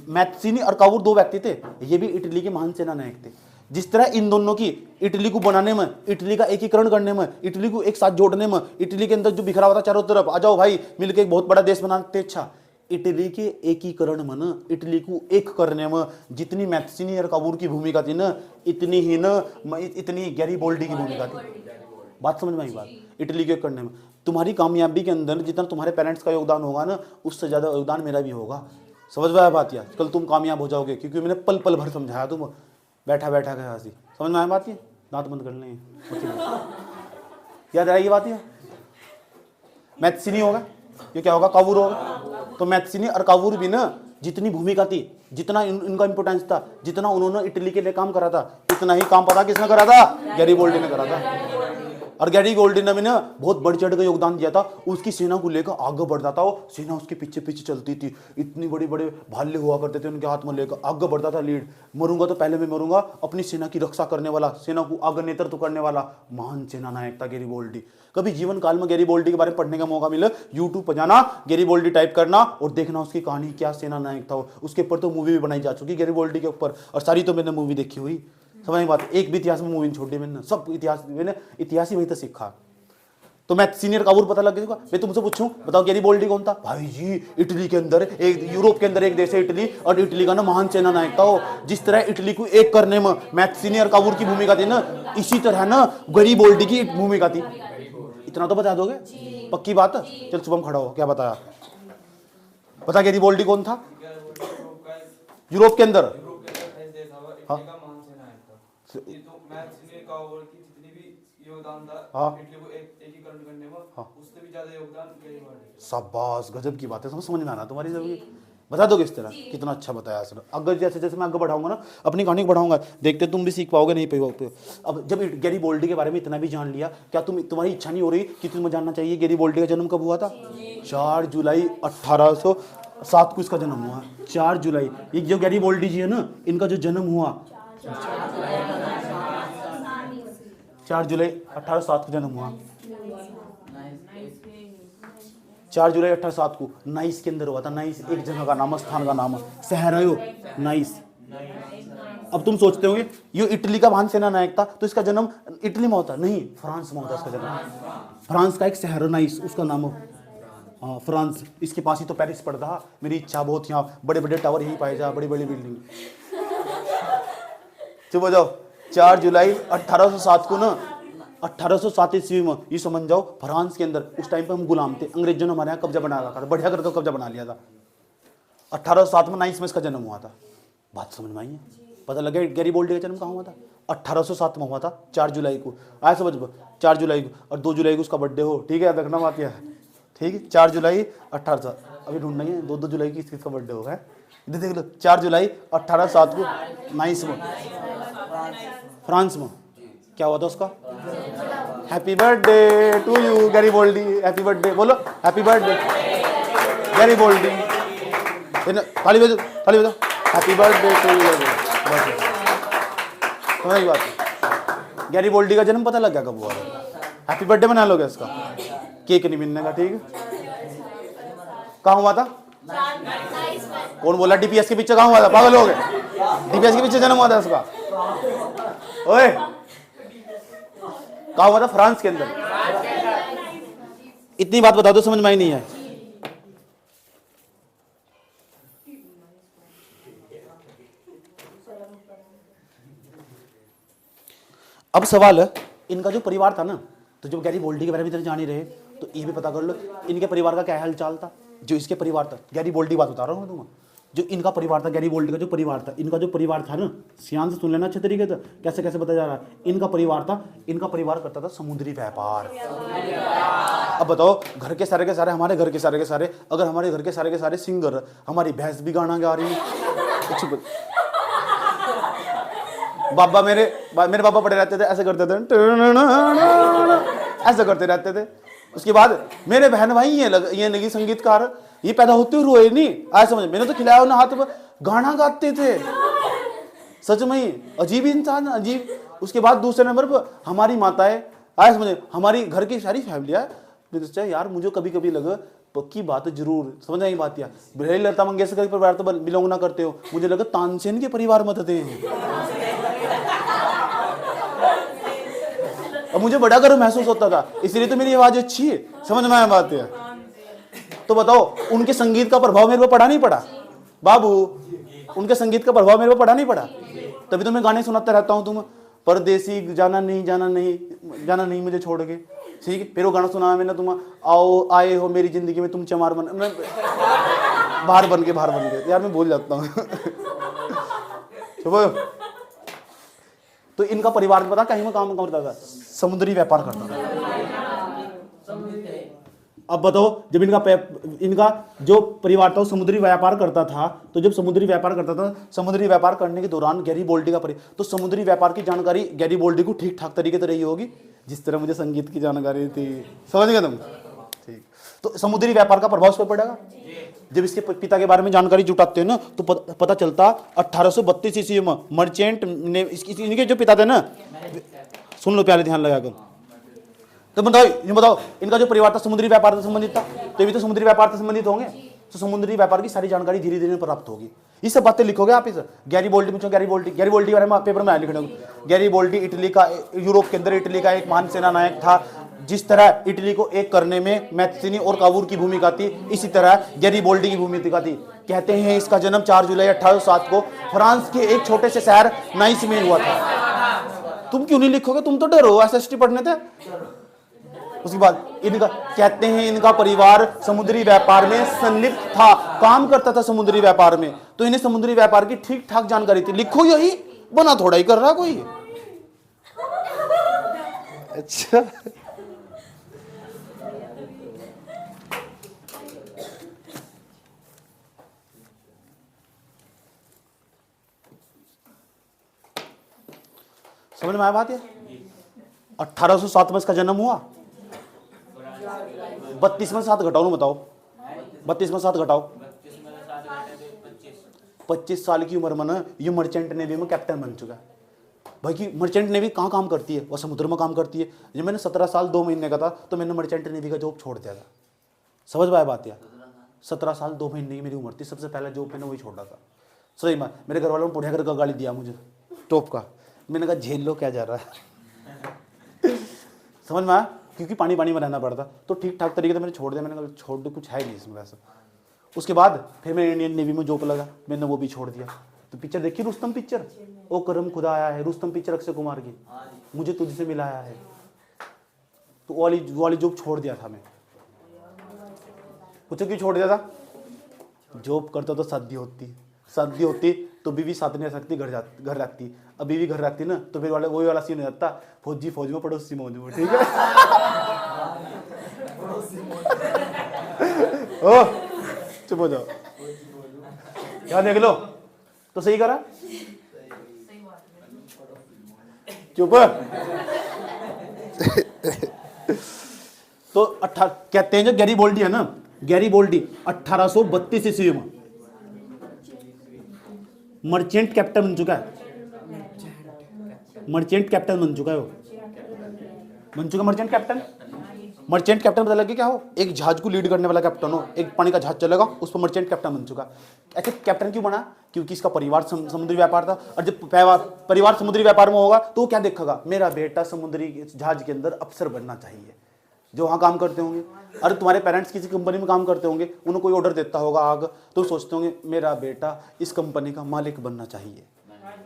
मैत्सिनी और कावूर दो व्यक्ति थे, ये भी इटली के महान सेना नायक थे। जिस तरह इन दोनों की इटली को बनाने में, इटली का एकीकरण करने में, इटली को एक साथ जोड़ने में, इटली के अंदर जो बिखरा हुआ था चारों तरफ, आ जाओ भाई मिलकर एक बहुत बड़ा देश बनाते। अच्छा, इटली के एकीकरण में ना, इटली को एक करने में जितनी मैत्सिनी और कावूर की भूमिका थी ना, इतनी ही ना इतनी गैरी बोल्डी की भूमिका थी। बात समझ में आई? बात इटली के करने में तुम्हारी कामयाबी के अंदर जितना तुम्हारे पेरेंट्स का योगदान होगा ना, उससे ज़्यादा योगदान मेरा भी होगा। समझ में आया बात? या कल तुम कामयाब हो जाओगे क्योंकि मैंने पल पल भर समझाया, तुम बैठा बैठा गया हंसी। समझ में आया बात? ये दांत बंद कर लें, याद आएगी बात? ये मैत्सिनी होगा, ये क्या होगा? कावूर होगा। तो मैत्सिनी और कावूर भी ना जितनी भूमिका थी, जितना इनका इंपोर्टेंस था, जितना उन्होंने इटली के लिए काम करा था, इतना ही काम पता किसने करा था? गैरी बोल्डी ने करा था। और गैरी बोल्डी ने भी ना बहुत बढ़ चढ़ कर योगदान दिया था। उसकी सेना को लेकर आगे बढ़ता था, वो सेना उसके पीछे पीछे चलती थी, इतनी बड़े बड़े भाले हुआ करते थे उनके हाथ में लेकर, आगे बढ़ता था लीड। मरूंगा तो पहले मैं मरूंगा, अपनी सेना की रक्षा करने वाला, सेना को आगे नेतृत्व करने वाला महान सेना नायक था गैरी बोल्डी। कभी जीवन काल में गैरी बोल्डी के बारे में पढ़ने का मौका मिले, यूट्यूब पर जाना, गैरी बोल्डी टाइप करना और देखना उसकी कहानी, क्या सेना नायक था वो। उसके ऊपर तो मूवी भी बनाई जा चुकी गैरी बोल्डी के ऊपर, और सारी तो मैंने मूवी देखी हुई। समझ बात? एक भी इतिहास में मूवी नहीं छोड़ी मैंने, सब इतिहास मैंने इतिहास ही वही तो सीखा। तो मैं सीनियर कावूर पता लग गया। मैं तुमसे पूछूं, बताओ गैरी बोल्डी कौन था? भाई जी इटली के अंदर एक, यूरोप के अंदर एक देश है इटली, और इटली का ना महान सेना नायक था वो। जिस तरह इटली को एक करने में मैत्सिनी और कावूर की भूमिका थी ना, इसी तरह ना गैरी बोल्डी की भूमिका थी। इतना तो बता दोगे? पक्की बात? चल शुभम खड़ा हो, क्या बताया? बता गैरी बोल्डी कौन था यूरोप के अंदर? हाँ शाबाश, गजब की बात है, समझ में आना तुम्हारी जरूरी। बता दोगे इस तरह? कितना अच्छा बताया सर। अगर जैसे जैसे मैं आगे बढ़ाऊंगा ना, अपनी कहानी को बढ़ाऊंगा, देखते तुम भी सीख पाओगे नहीं पाओगे। अब जब गैरी बोल्डी के बारे में इतना भी जान लिया, क्या तुम्हारी इच्छा नहीं हो रही कि तुम्हें जानना चाहिए गैरी बोल्डी का जन्म कब हुआ था? 4 जुलाई 1807 को इसका जन्म हुआ। 4 जुलाई। ये जो गैरी बोल्डी जी है ना, इनका जो जन्म हुआ 4 जुलाई 1807 को जन्म हुआ। 4 जुलाई 1807 को नाइस के अंदर हुआ था। नाइस एक जगह का नाम, स्थान का नाम है, शहर है वो नाइस। अब तुम सोचते होंगे ये इटली का महान सेना नायक था तो इसका जन्म इटली में होता? नहीं, फ्रांस में होता इसका जन्म। फ्रांस का एक शहर है नाइस, उसका नाम है हाँ फ्रांस। इसके पास ही तो पेरिस पड़ता। मेरी इच्छा बहुत, यहाँ बड़े बड़े टावर यही पाए जा, बड़ी बड़ी बिल्डिंग। चुप हो जाओ। 4 जुलाई 1807 को ना, 1807 ईस्वी में, ये समझ जाओ फ्रांस के अंदर उस टाइम पे हम गुलाम थे, अंग्रेजों ने हमारे यहाँ कब्जा बना रखा था, बढ़िया करके कब्जा बना लिया था। 1807 में नाइस में इसका जन्म हुआ था। बात समझ में आई है? पता लगे गैरी बोल्डी का जन्म कहाँ हुआ था? 1807 में हुआ था, 4 जुलाई को। आया समझ में? 4 जुलाई को, और 2 जुलाई को उसका बर्थडे हो, ठीक है, याद रखना बात यह है, ठीक है। 4 जुलाई 1807, अभी ढूंढना ही है, 2 जुलाई की किसका बर्थडे होगा, इधर देख लो। 4 जुलाई 1807 को नाइस में फ्रांस में क्या हुआ था उसका? Happy birthday to you Garibaldi, happy birthday बोलो, हैप्पी बर्थडे गैरीबोल्डी, ताली बजाओ, ताली बजाओ, हैप्पी बर्थडे टू यू। समझ बात? गैरीबोल्डी का जन्म पता लग गया कब हुआ? हैप्पी बर्थडे मना लोगे इसका, केक नहीं मिलने का, ठीक है। कहाँ हुआ था? कौन बोला? डीपीएस के पीछे कहाँ हुआ था? पागल हो गए? डीपीएस के पीछे जन्म हुआ था इसका? ओए कहाँ हुआ था? फ्रांस के अंदर। इतनी बात बता दो, समझ में आई नहीं है? अब सवाल है, इनका जो परिवार था ना, तो जब गैरीबोल्डी के बारे में इतने जान ही रहे, तो ये भी पता कर लो इनके परिवार का क्या हालचाल था। जो इसके परिवार था, गैरीबोल्डी बात बता रहा हूँ मैं तुम्हें, जो इनका परिवार था, गैरीबोल्डी का जो परिवार था, इनका जो परिवार था ना, ध्यान से सुन लेना अच्छे तरीके से, कैसे कैसे बताया जा रहा है। इनका परिवार था, इनका परिवार करता था समुद्री व्यापार। अब बताओ, घर के सारे हमारे घर के सारे, अगर हमारे घर के सारे सिंगर, हमारी भैंस भी गाना गा रही है, बाबा मेरे पापा पड़े रहते थे, ऐसे करते थे, ऐसे करते रहते थे। उसके बाद मेरे बहन भाई ये लगी संगीतकार, ये पैदा होते हुए रोए नहीं, आए समझ, मैंने तो खिलाया उन्हें हाथ पर, गाना गाते थे, सच में ही अजीब इंसान, अजीब। उसके बाद दूसरे नंबर पर हमारी माताएं, आए समझ, हमारी घर की सारी फैमिलियां। यार मुझे कभी कभी लगा, पक्की बात है जरूर, समझ आई बात यार, बिरहरी लता मंगेशकर के परिवार तो बिलोंग ना करते हो, मुझे लगा तानसेन के परिवार मत थे। अब मुझे बड़ा गर्व महसूस होता था, इसलिए तो मेरी आवाज अच्छी है, समझ में आया बात है। तो बताओ, उनके संगीत का प्रभाव मेरे को पड़ा नहीं पड़ा? बाबू, उनके संगीत का प्रभाव मेरे को पड़ा नहीं पड़ा? तभी तो मैं गाने सुनाता रहता हूँ, तुम परदेसी जाना नहीं मुझे छोड़ के, ठीक है। फिर वो गाना सुना मैंने, तुम आओ आए हो मेरी जिंदगी में तुम चमार बन, बाहर बन के यार मैं भूल जाता हूँ। तो इनका परिवार पता कहीं में काम करता था, समुद्री व्यापार करता था। अब बताओ, जब इनका जो परिवार था वो समुद्री व्यापार करता था, तो जब समुद्री व्यापार करता था, समुद्री व्यापार करने के दौरान गैरीबोल्डी का तो समुद्री व्यापार की जानकारी गैरीबोल्डी को ठीक ठाक तरीके से रही होगी, जिस तरह मुझे संगीत की जानकारी थी, समझ गए तुम? ठीक। तो समुद्री व्यापार का प्रभाव उस पर पड़ेगा। जब इसके पिता के बारे में जानकारी जुटाते हैं ना, तो पता चलता 1832 ईस्वी में मर्चेंट ने, इनके जो पिता थे ना, सुन लो प्यारे, ध्यान लगाकर। तो बताओ इनका जो परिवार था समुद्री व्यापार से संबंधित था, तो ये भी तो समुद्री व्यापार से संबंधित होंगे, तो समुद्री व्यापार की सारी जानकारी धीरे धीरे प्राप्त होगी। ये सब बातें लिखोगे आप, इस गैरीबोल्डी में, गैरीबोल्डी बारे में पेपर में लिखना। गैरीबोल्डी इटली का, यूरोप के अंदर इटली का एक महान सेना नायक था। जिस तरह इटली को एक करने में मैथ्सिनी और कावूर की भूमिका थी, इसी तरह गैरीबोल्डी की भूमिका थी। कहते हैं इसका जन्म 4 जुलाई 1807 को फ्रांस के एक छोटे से शहर नाइस में हुआ था। तुम क्यों नहीं लिखोगे? तुम तो डरो एसएसटी पढ़ने थे। उसके बाद इनका, कहते हैं इनका परिवार समुद्री व्यापार में संलिप्त था, काम करता था समुद्री व्यापार में, तो इन्हें समुद्री व्यापार की ठीक ठाक जानकारी थी। लिखो, यही बना थोड़ा ही कर रहा कोई। अच्छा, समझ में आया बात है? 1807 में इसका जन्म हुआ। 32 में 7 घटाओ ना, बताओ 32 में 7 घटाओ। 25 साल की उम्र में ना ये मर्चेंट नेवी में कैप्टन बन चुका है। भाई की मर्चेंट नेवी कहाँ काम करती है? वो समुद्र में काम करती है। जब मैंने 17 साल 2 महीने का था, तो मैंने मर्चेंट नेवी का जॉब छोड़ दिया था। समझ में आया बात यार? 17 साल 2 महीने की मेरी उम्र थी, सबसे पहला जॉब मैंने वही छोड़ा था। सही बात, मेरे घर वालों ने पुढ़िया का गाली दिया मुझे टॉप का। मैंने कहा झेल लो, क्या जा रहा है। समझ में आया? क्योंकि पानी में रहना पड़ता, तो ठीक ठाक तरीके से मैंने छोड़ दिया। मैंने कहा छोड़ दो, कुछ है नहीं इसमें वैसा। उसके बाद फिर मैं इंडियन नेवी में जॉब लगा, मैंने वो भी छोड़ दिया। तो पिक्चर देखी रुस्तम पिक्चर, ओ करम खुदा आया है, रुस्तम पिक्चर अक्षय कुमार की, मुझे तुझसे मिलाया है, तो वो वाली जॉब छोड़ दिया था मैं। पूछो क्यों छोड़ दिया था? जॉब करता तो शादी होती तो बीवी साथ नहीं रह सकती, घर रहती। अब बीवी घर रखती ना तो फिर वही वाला सीन हो जाता, फौजी फौज में पड़ोसी मौज में, ठीक है। ओ चुप हो जाओ, क्या देख लो तो सही करा, चुप। तो कहते हैं जो गैरीबोल्डी है ना, गैरीबोल्डी 1832 ईस्वी में मर्चेंट कैप्टन बन चुका है, मर्चेंट कैप्टन बन चुका है, वो बन चुका मर्चेंट कैप्टन। मर्चेंट कैप्टन पता लगे क्या हो, एक जहाज को लीड करने वाला कैप्टन हो, एक पानी का जहाज चलेगा उस पर मर्चेंट कैप्टन बन चुका। ऐसे कैप्टन क्यों बना, क्योंकि इसका परिवार समुद्री व्यापार था, और जब परिवार समुद्री व्यापार में होगा तो वो क्या देखेगा, मेरा बेटा समुद्री जहाज के अंदर अफसर बनना चाहिए, जो वहाँ काम करते होंगे। अरे तुम्हारे पेरेंट्स किसी कंपनी में काम करते होंगे, उन्हें कोई ऑर्डर देता होगा आग, तो सोचते होंगे मेरा बेटा इस कंपनी का मालिक बनना चाहिए।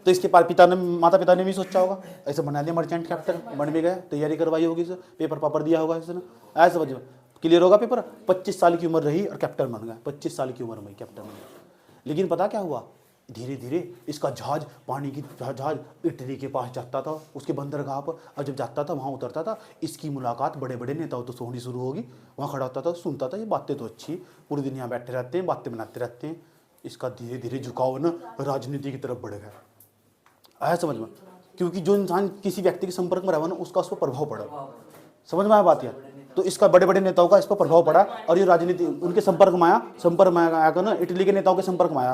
तो इसके माता पिता ने भी सोचा होगा, ऐसे बना दिया मर्चेंट कैप्टन, बन भी गया, तैयारी करवाई होगी सर, पेपर पापर दिया होगा इसने, ऐसे समझो क्लियर होगा पेपर। 25 साल की उम्र रही और कैप्टन बन गया, 25 साल की उम्र में कैप्टन बन गया। लेकिन पता क्या हुआ, धीरे धीरे इसका जहाज, पानी की जहाज इटली के पास जाता था, उसके बंदरगाह पर, और जब जाता था वहाँ उतरता था, इसकी मुलाकात बड़े बड़े नेताओं तो होनी शुरू होगी। वहाँ खड़ा होता था, सुनता था, ये बातें तो अच्छी, पूरे दिन यहाँ बैठे रहते हैं, बातें बनाते रहते हैं। इसका धीरे धीरे झुकाव ना राजनीति की तरफ बढ़ गया, आया समझ में, क्योंकि जो इंसान किसी व्यक्ति के संपर्क में रहा ना उसका उस पर प्रभाव पड़ा, समझ में आया बात यार। तो इसका बड़े बड़े नेताओं का इस पर प्रभाव पड़ा और ये राजनीति उनके संपर्क में आया कर ना, इटली के नेताओं के संपर्क में आया।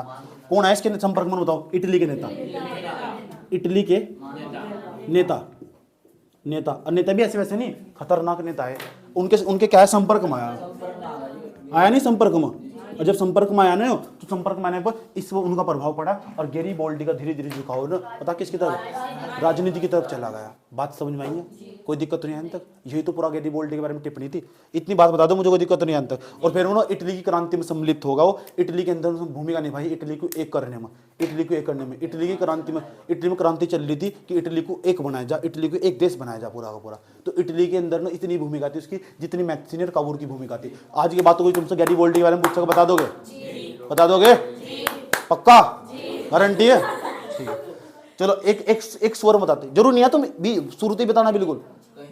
कौन आया इसके संपर्क में बताओ, इटली के नेता, इटली के नेता और नेता भी ऐसे वैसे नहीं, खतरनाक नेता है, उनके क्या है संपर्क में आया नहीं संपर्क में, और जब संपर्क में आया ना तो संपर्क में आने पर इस उनका प्रभाव पड़ा और गैरीबोल्डी का धीरे धीरे झुकाव ना पता किसकी तरफ, राजनीति की तरफ चला गया। बात समझ में आई है, कोई दिक्कत नहीं है तक, यही तो पूरा गैरीबोल्डी के बारे में टिप्पणी थी, इतनी बात बता दो मुझे, कोई दिक्कत नहीं है तक। और फिर उन्होंने इटली की क्रांति में सम्मिलित होगा, वो इटली के अंदर भूमिका निभाई, इटली को एक करने में, इटली की क्रांति में, इटली में क्रांति चल रही थी कि इटली को एक बनाया जा, इटली को एक देश बनाया जा पूरा का पूरा। तो इटली के अंदर ना इतनी भूमिका थी उसकी जितनी मैक्सिनी और काबूर की भूमिका थी। आज की बात तो कोई तुमसे गैरीबोल्डी के बारे में पूछ सके, बता दोगे पक्का, गारंटी है, ठीक है। चलो एक स्वर बताते, जरूर नहीं है तुम शुरू ही बताना, बिल्कुल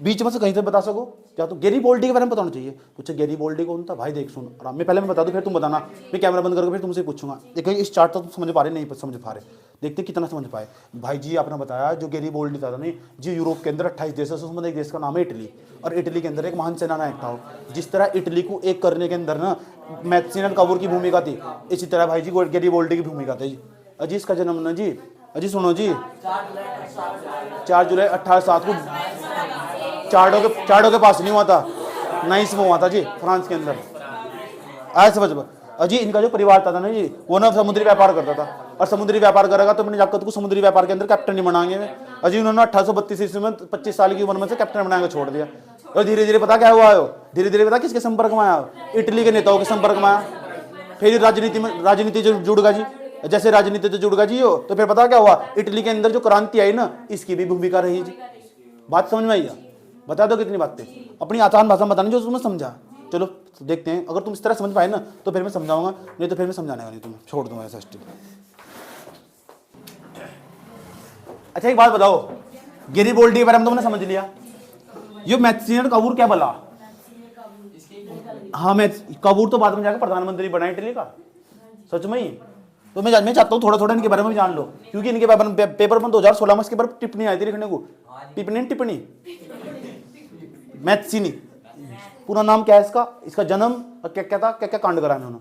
बीच में से कहीं से बता सको, क्या तो गैरीबोल्डी के बारे में बताना चाहिए। पूछे गैरीबोल्डी कौन था भाई, देख सुन आराम में, पहले मैं बता दूं फिर तुम बताना, मैं कैमरा बंद करके फिर तुमसे पूछूंगा। देखो इस चार्ट तो तुम समझ पा रहे नहीं समझ पा रहे, देखते कितना समझ पाए। भाई जी आपने बताया जो गैरीबोल्डी था नहीं जी, यूरोप के अंदर 28 देश है, उसमें एक देश का नाम है इटली, और इटली के अंदर एक महान सेना नायक था। जिस तरह इटली को एक करने के अंदर ना मैक्सिनी और काबूर की भूमिका थी, इसी तरह भाई जी गैरीबोल्डी की भूमिका थी। अजी इसका जन्म ना जी, अजी सुनो जी, 4 जुलाई 1807 को चार्डो के पास नहीं हुआ था, नाइस में हुआ था जी, फ्रांस के अंदर। आया समझ में अजी, इनका जो परिवार था ना जी, वो ना समुद्री व्यापार करता था, और समुद्री व्यापार करेगा तो अपने जाकर को समुद्री व्यापार के अंदर कैप्टन नहीं बनाएंगे अजी। उन्होंने 1832 ईस्वी में 25 साल की उम्र में से कैप्टन बनाकर छोड़ दिया, और धीरे धीरे पता क्या हुआ, धीरे धीरे पता किसके संपर्क में आया, इटली के नेताओं के संपर्क में आया। फिर राजनीति जुड़गा जी, जैसे राजनीति से जुड़गा जी हो तो फिर पता क्या हुआ, इटली के अंदर जो क्रांति आई ना इसकी भी भूमिका रही जी। बात समझ में आई, बता दो कितनी बातें, अपनी आसान भाषा में बतानी जो तुमने समझा। चलो देखते हैं, अगर तुम इस तरह समझ पाए ना तो फिर मैं समझाऊंगा, नहीं तो फिर मैं समझाने का नहीं, तुम्हें छोड़ दूंगा ऐसा स्टिल। अच्छा एक बात बताओ, गैरीबोल्डी के बारे में तुमने समझ लिया, ये मैक्सिनी और काबूर क्या बोला, हाँ मैं काबूर तो बाद में जाकर प्रधानमंत्री बना इटली का, सच में ही। तो मैं चाहता हूँ थोड़ा थोड़ा इनके बारे में भी जान लो, क्योंकि इनके पेपर में 2016 में इसके बारे में टिप्पणी आई थी लिखने को, टिप्पणी मैक्सिनी, पूरा नाम क्या है इसका जन्म और क्या था, क्या कांड करा इन्होंने।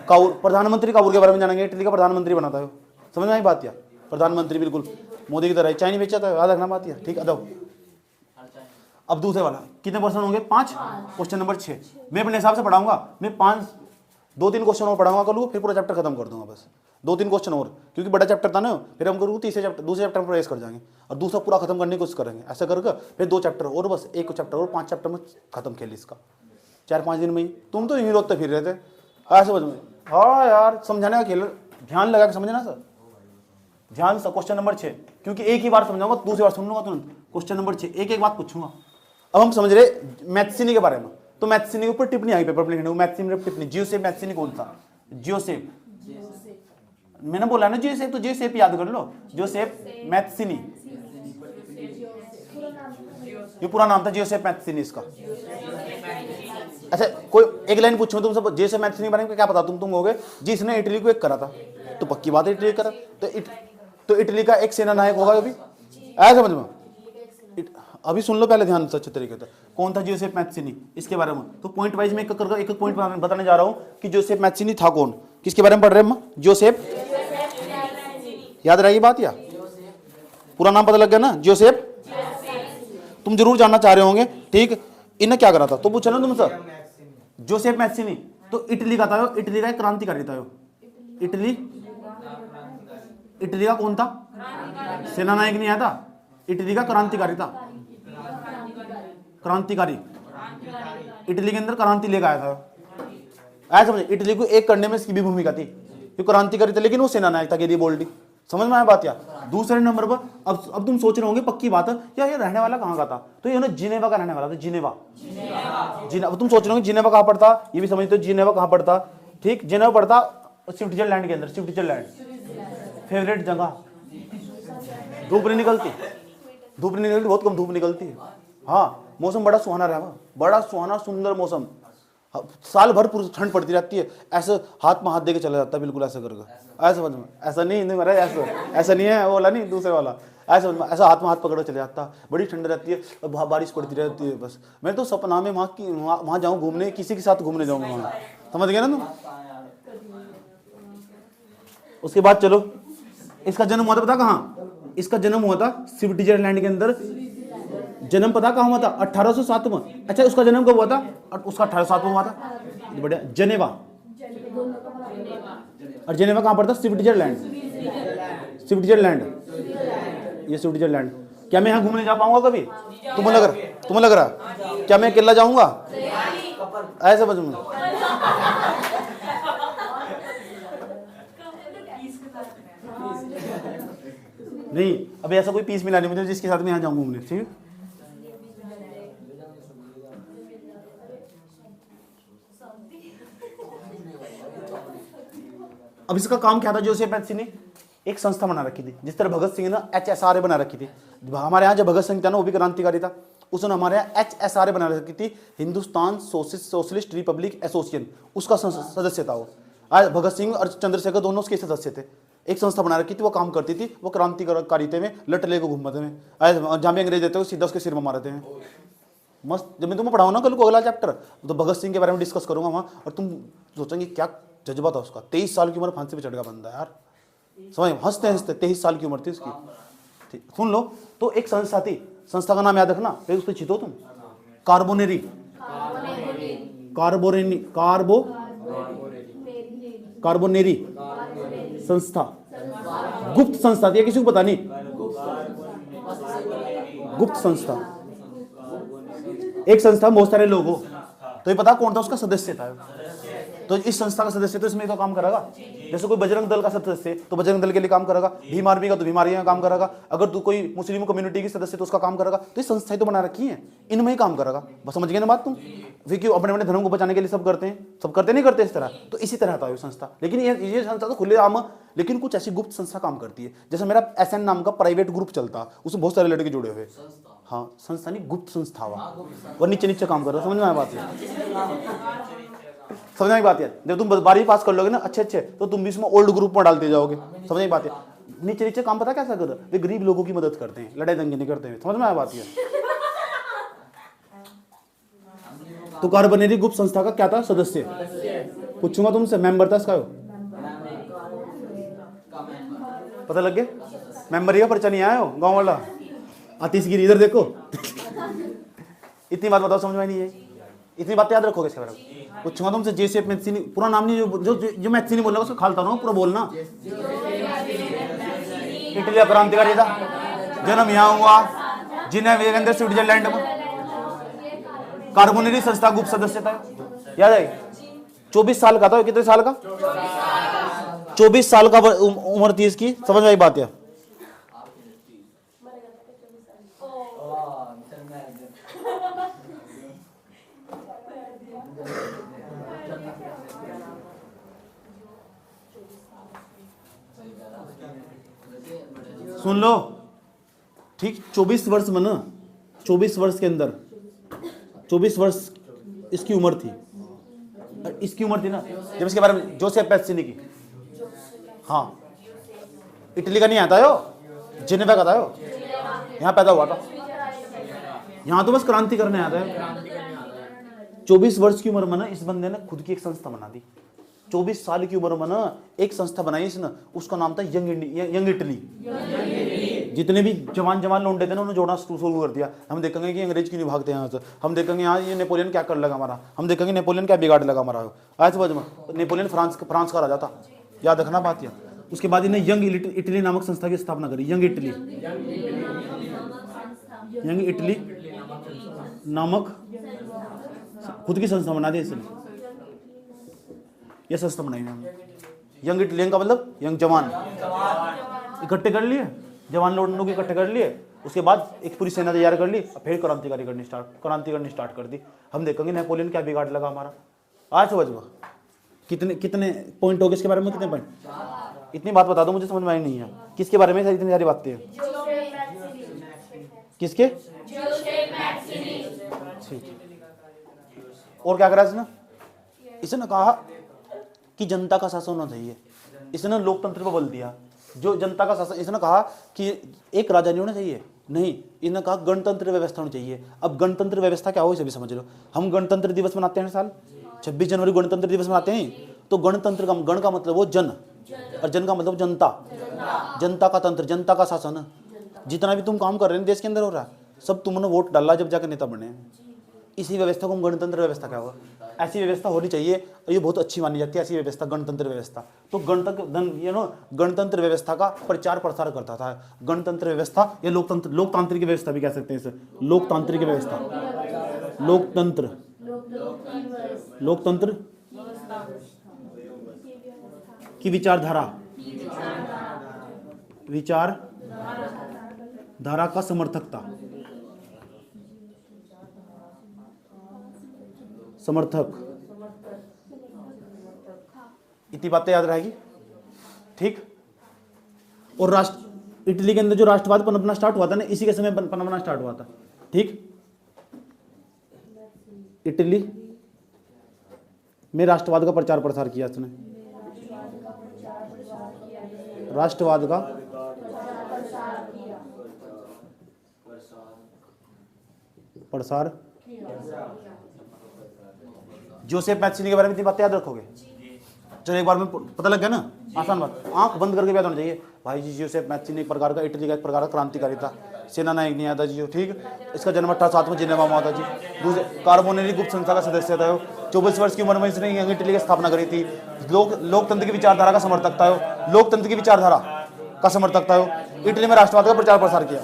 काबूर प्रधानमंत्री काबूर के बारे में जानेंगे, इटली का प्रधानमंत्री बना था, समझ में आई बात, या प्रधानमंत्री बिल्कुल मोदी की तरह चाइनी बेचा था, याद रखना बात, या ठीक है। अब दूसरे वाला कितने क्वेश्चन होंगे, 5, क्वेश्चन नंबर 6 मैं अपने हिसाब से पढ़ाऊंगा, मैं 2-3 क्वेश्चन और पढ़ाऊंगा कल, फिर पूरा चैप्टर खत्म कर दूंगा, बस 2-3 क्वेश्चन और, क्योंकि बड़ा चैप्टर था ना, फिर हम करूँ दूसरे चैप्टर पर रेस कर जाएंगे और दूसरा पूरा खत्म करने की कोशिश करेंगे, ऐसा करके फिर 2 चैप्टर और, बस 1 चैप्टर और 5 चैप्टर में खत्म खेल इसका, 4-5 दिन में ही। तुम तो यहीं रोकते फिर रहे थे, ऐसे समझ में, हाँ यार समझाने का खेल, ध्यान लगा के समझना सर, ध्यान से। क्वेश्चन नंबर 6, क्योंकि एक ही बार समझाऊंगा, दूसरी बार सुन लूंगा तुरंत। क्वेश्चन नंबर 6 एक बात पूछूंगा। अब हम समझ रहे मैक्सिनी के बारे में, तो मैक्सिनी के ऊपर टिप्पणी आई पेपर में लिखने को, मैक्सिनी टिप्पणी, जियोसेफ मैक्सिनी कौन था, जियोसेफ मैंने बोला ना जोसेफ, तो जोसेफ याद कर लो, जोसेफ मैथ्सिनी, ये पूरा नाम था जोसेफ मैथ्सिनी इसका। अच्छा कोई एक लाइन पूछूं तुमसे, जोसेफ मैथ्सिनी के बारे में क्या पता तुम होगे जिसने इटली को एक करा था, तो पक्की बात है इटली करा, तो इटली का एक सेना नायक होगा अभी, आया समझ में? अभी सुन लो पहले ध्यान से अच्छे तरीके से, कौन था जोसेफ मैथ्सिनी, इसके बारे में। तो पॉइंट वाइज में एक पॉइंट बताने जा रहा हूं कि जोसेफ मैथ्सिनी था कौन, किसके बारे में पढ़ रहे हैं हम? जोसेफ, याद रहेगी बात, या पूरा नाम पता लग गया ना, जोसेफ। तुम जरूर जानना चाह रहे होंगे, ठीक, इन्हें क्या करा था, तो पूछा ना तुम सर, जोसेफ मैथ्सिनी तो इटली का था, इटली का एक क्रांतिकारी था, इटली का कौन था, सेना नायक नहीं आया था, इटली का क्रांतिकारी था, क्रांतिकारी, इटली के अंदर क्रांति लेकर आया था, ऐसा समझे, इटली को एक करने में इसकी भी भूमिका थी, क्योंकि क्रांतिकारी था लेकिन वो सेना नायक था, गेरिबोल्डी, समझ में आया बात? या दूसरे नंबर पर अब तुम सोच रहे होंगे पक्की बात है यार, ये रहने वाला कहाँ का था, तो ये ना जिनेवा का रहने वाला था, जिनेवा। तुम सोच रहे होंगे जिनेवा कहाँ पड़ता, ये भी समझते हो जिनेवा कहाँ पड़ता, ठीक, जिनेवा पड़ता स्विट्जरलैंड के अंदर, स्विट्जरलैंड फेवरेट जगह, धूप नहीं निकलती, बहुत कम धूप निकलती है, हाँ, मौसम बड़ा सुहाना रहा, बड़ा सुहाना सुंदर मौसम, साल भर पूरी ठंड पड़ती रहती है, ऐसे हाथ में हाथ देके चला जाता है, बिल्कुल ऐसे करके, ऐसे समझ में, ऐसा नहीं महाराज, ऐसा नहीं है वो वाला, नहीं दूसरे वाला, ऐसे समझ में, ऐसा हाथ में हाथ पकड़ चले जाता, बड़ी ठंड रहती है, बारिश पड़ती रहती है, बस मैं तो सपना में वहाँ जाऊँ घूमने, किसी के साथ घूमने जाऊँगा वहाँ, समझ गया ना तुम? उसके बाद चलो, इसका जन्म हुआ था पता कहाँ, इसका जन्म हुआ था स्विट्जरलैंड के अंदर, जन्म पता कहाँ हुआ था, 1807 में। अच्छा उसका जन्म कब हुआ था, उसका 1807 में हुआ था, बढ़िया, जेनेवा, और जेनेवा कहाँ पड़ता, स्विट्जरलैंड, स्विट्जरलैंड, ये स्विट्जरलैंड। क्या मैं यहाँ घूमने जा पाऊंगा कभी, तुम्हें लग रहा क्या मैं अकेला जाऊंगा, ऐसे समझ में? नहीं, अभी ऐसा कोई पीस मिला नहीं मुझे जिसके साथ मैं यहाँ जाऊँ घूमने, ठीक है? अब इसका काम क्या था, जोसेफ मैथ्सिनी ने एक संस्था बना रखी थी, जिस तरह भगत सिंह ने HSRA बना रखी थी, हमारे यहाँ जो भगत सिंह था ना वो भी क्रांतिकारी था, उसने हमारे यहाँ HSRA बना रखी थी, हिंदुस्तान सोशलिस्ट रिपब्लिक एसोसिएशन, उसका सदस्य था वो। आज भगत सिंह और चंद्रशेखर दोनों उसके सदस्य थे, एक संस्था बना रखी थी, वो काम करती थी, वो क्रांतिकारिता में लट लेकर घूमते में, जहाँ भी अंग्रेज देते हो सीधा उसके सिर में मारते हैं, मस्त। जब मैं तुम्हें पढ़ाऊँ ना कल को अगला चैप्टर, तो भगत सिंह के बारे में डिस्कस करूंगा वहाँ, और तुम सोचेंगे क्या जज्बा था उसका, 23 साल की उम्र फांसी पे चढ़ गया बंदा यार, समझ, हंसते हंसते 23 साल की उम्र थी उसकी, ठीक, सुन लो। तो एक संस्था थी, संस्था का नाम याद रखना, फिर उस पर चितो तुम, कार्बोनेरी, कार्बोनेरी संस्था, गुप्त संस्था थी, किसी को पता नहीं, गुप्त संस्था, एक संस्था बहुत सारे लोग हो, तो ये पता कौन था उसका सदस्य था, तो इस संस्था का सदस्य तो इसमें तो काम करेगा, जैसे कोई बजरंग दल का सदस्य तो बजरंग दल के लिए काम करेगा, भीम आर्मी का तो भीम आर्मी का काम करेगा, अगर तू कोई मुस्लिम कम्युनिटी की सदस्य तो उसका काम करेगा, तो ये संस्थाएं तो बना रखी हैं, इनमें ही काम करेगा, बस समझ गए ना बात तुम? फिर क्यों अपने अपने धर्म को बचाने के लिए सब करते हैं, सब करते नहीं करते इस तरह, तो इसी तरह था ये संस्था। लेकिन ये संस्था तो खुले आम, लेकिन कुछ ऐसी गुप्त संस्था काम करती है, जैसे मेरा SN नाम का प्राइवेट ग्रुप चलता, उसमें बहुत सारे लड़के जुड़े हुए, हाँ, संस्था नहीं गुप्त संस्था हुआ, और नीचे नीचे काम कर रहा, समझ में आया बात है? समझने की बात है, जब तुम 12वीं पास कर लोगे ना अच्छे, तो तुम भी इसमें ओल्ड ग्रुप में डालते जाओगे, समझने की बात है? नीचे नीचे काम पता कैसा कर रहे, वे गरीब लोगों की मदद करते हैं, लड़ाई दंगे नहीं करते हैं, समझ में आया बात है? तो कार्बोनेरी गुप्त संस्था का क्या था, सदस्य, पूछूंगा तुमसे, मेंबर था इसका, पता लग गया? मेंबर का पर्चा नहीं आया हो गाँव वाला, आतिशगिरी, इधर देखो। इतनी बात बताओ, समझ में नहीं है, इतनी बात याद रखोगे इसके बारे में। पूछूंगा तुमसे, जोसेफ मैथ्सिनी, पूरा नाम नहीं, जो मैथ्सिनी बोल रहा है उसको खालता रहो, पूरा बोलना। इटली का क्रांतिकारी था, जन्म यहाँ हुआ जिनेवा के अंदर स्विट्जरलैंड में, कार्बोनेरी संस्था गुप्त सदस्य था, याद है? 24 साल का था, कितने साल का, 24 साल का उम्र थी इसकी, समझ में आई बात है? सुन लो ठीक, 24 वर्ष में ना, 24 वर्ष के अंदर 24 वर्ष इसकी उम्र थी, इसकी उम्र थी ना जब इसके बारे में जोसेफ मैत्सिनी की, हाँ इटली का नहीं आता हो, जिनेवा का था हो, यहाँ पैदा हुआ था, यहाँ तो बस क्रांति करने आता है। 24 वर्ष की उम्र में ना इस बंदे ने खुद की एक संस्था बना दी। 24 साल की उम्र में ना एक संस्था बनाई इसने, उसका नाम था यंग इटली। जितने भी जवान लौंडे थे ना उन्होंने जोड़ना शुरू कर दिया। हम देखेंगे कि अंग्रेज क्यों नहीं भागते यहाँ से, हम देखेंगे यहाँ ये नेपोलियन क्या कर लगा हमारा, हम देखेंगे नेपोलियन क्या बिगाड़ लगा हमारा। आज समझ में, नेपोलियन फ्रांस का राजा था, याद रखना बात। यह उसके बाद इन्हें यंग इटली नामक संस्था की स्थापना करी। यंग इटली नामक खुद की संस्था बना दी इसने, यह संस्था बनाई हमने। यंग इटली का मतलब यंग जवान इकट्ठे कर लिए, जवान लोग इकट्ठे कर लिए, उसके बाद एक पूरी सेना तैयार कर ली, फिर क्रांति करनी स्टार्ट कर दी। हम देखेंगे नेपोलियन क्या बिगाड़ लगा हमारा। आज समझ में कितने पॉइंट हो गए इसके बारे में, कितने पॉइंट, इतनी बात बता दो मुझे समझ में आई नहीं है। किसके बारे में इतनी सारी बातें हैं, किसके, और क्या करा इसने, इसने कहा कि जनता का शासन होना चाहिए। इसने लोकतंत्र पर बल दिया, जो जनता का शासन, इसने कहा कि एक राजा नहीं होना चाहिए, नहीं, इसने कहा गणतंत्र व्यवस्था होनी चाहिए। अब गणतंत्र व्यवस्था क्या हो इसे भी समझ लो। हम गणतंत्र दिवस मनाते हैं हर साल, 26 जनवरी गणतंत्र दिवस मनाते हैं। तो गणतंत्र का गण का मतलब वो जन, और जन का मतलब जनता, जनता का तंत्र, जनता का शासन। जितना भी तुम काम कर रहे हैं देश के अंदर हो रहा है, सब तुमने वोट डाला जब जाकर नेता बने। इसी व्यवस्था को हम गणतंत्र व्यवस्था क्या होगा, ऐसी व्यवस्था होनी चाहिए, और ये बहुत अच्छी मानी जाती है ऐसी व्यवस्था, गणतंत्र व्यवस्था। तो गणतंत्र व्यवस्था का प्रचार प्रसार करता था। गणतंत्र व्यवस्था या लोकतांत्रिक व्यवस्था भी कह सकते हैं इसे, लोकतांत्रिक व्यवस्था, लोकतंत्र की विचारधारा का समर्थक, इतनी बातें याद रहेगी ठीक। और इटली के अंदर जो राष्ट्रवाद पनपना स्टार्ट हुआ था ना, इसी के समय पनपना स्टार्ट हुआ था ठीक। इटली में राष्ट्रवाद का प्रचार प्रसार किया इसने, राष्ट्रवाद का प्रसार। जोसेफ मैत्सिनी के बारे में इतनी बातें याद रखोगे, चलो एक बार में पता लग गया ना, आसान बात, आंख बंद करके याद होना चाहिए। भाई जी जोसेफ मैत्सिनी एक प्रकार का इटली का एक प्रकार का क्रांतिकारी था, सेना नायक नहीं आता जी ठीक। इसका जन्म 1807 में जिनेवा में हुआ था जी। दूसरे कार्बोनेरी गुप्त संस्था का सदस्य था। 24 वर्ष की उम्र में इसने यंग इटली की स्थापना करी थी। लोकतंत्र की विचारधारा का समर्थक था, लोकतंत्र की विचारधारा का समर्थक था। इटली में राष्ट्रवाद का प्रचार प्रसार किया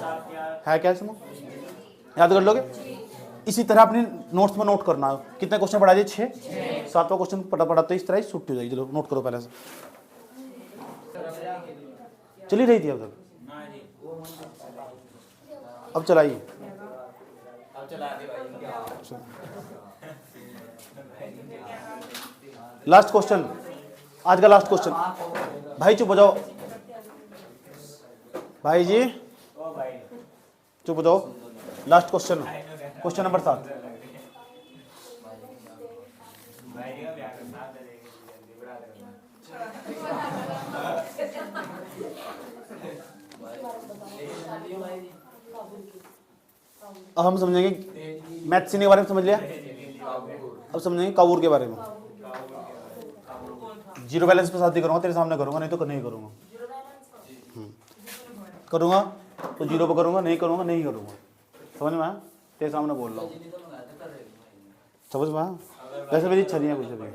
है, क्या इसमें याद कर लोगे। इसी तरह अपने नोट्स में नोट करना है। कितने क्वेश्चन पढ़ा दिए, 6, 7वां क्वेश्चन पढ़ाते इस तरह ही छुट्टी हो जाएगी। चलो नोट करो पहले से, चली रही थी अब तक, अब चलाइए। लास्ट क्वेश्चन, आज का लास्ट क्वेश्चन। भाई चुप हो जाओ, भाई जी चुप हो जाओ। Last question, question number 7। अब हम समझेंगे मैत्सिनी के बारे में, समझ लिया। अब समझेंगे कावूर के बारे में। जीरो बैलेंस पे शादी करूंगा, तेरे सामने करूंगा, नहीं तो नहीं करूंगा। करूंगा तो जीरो पे करूंगा, नहीं करूंगा नहीं करूंगा। समझ में आया, तेरे सामने बोल रहा हूँ, समझ में आया। वैसे मेरी इच्छा नहीं है कुछ भी,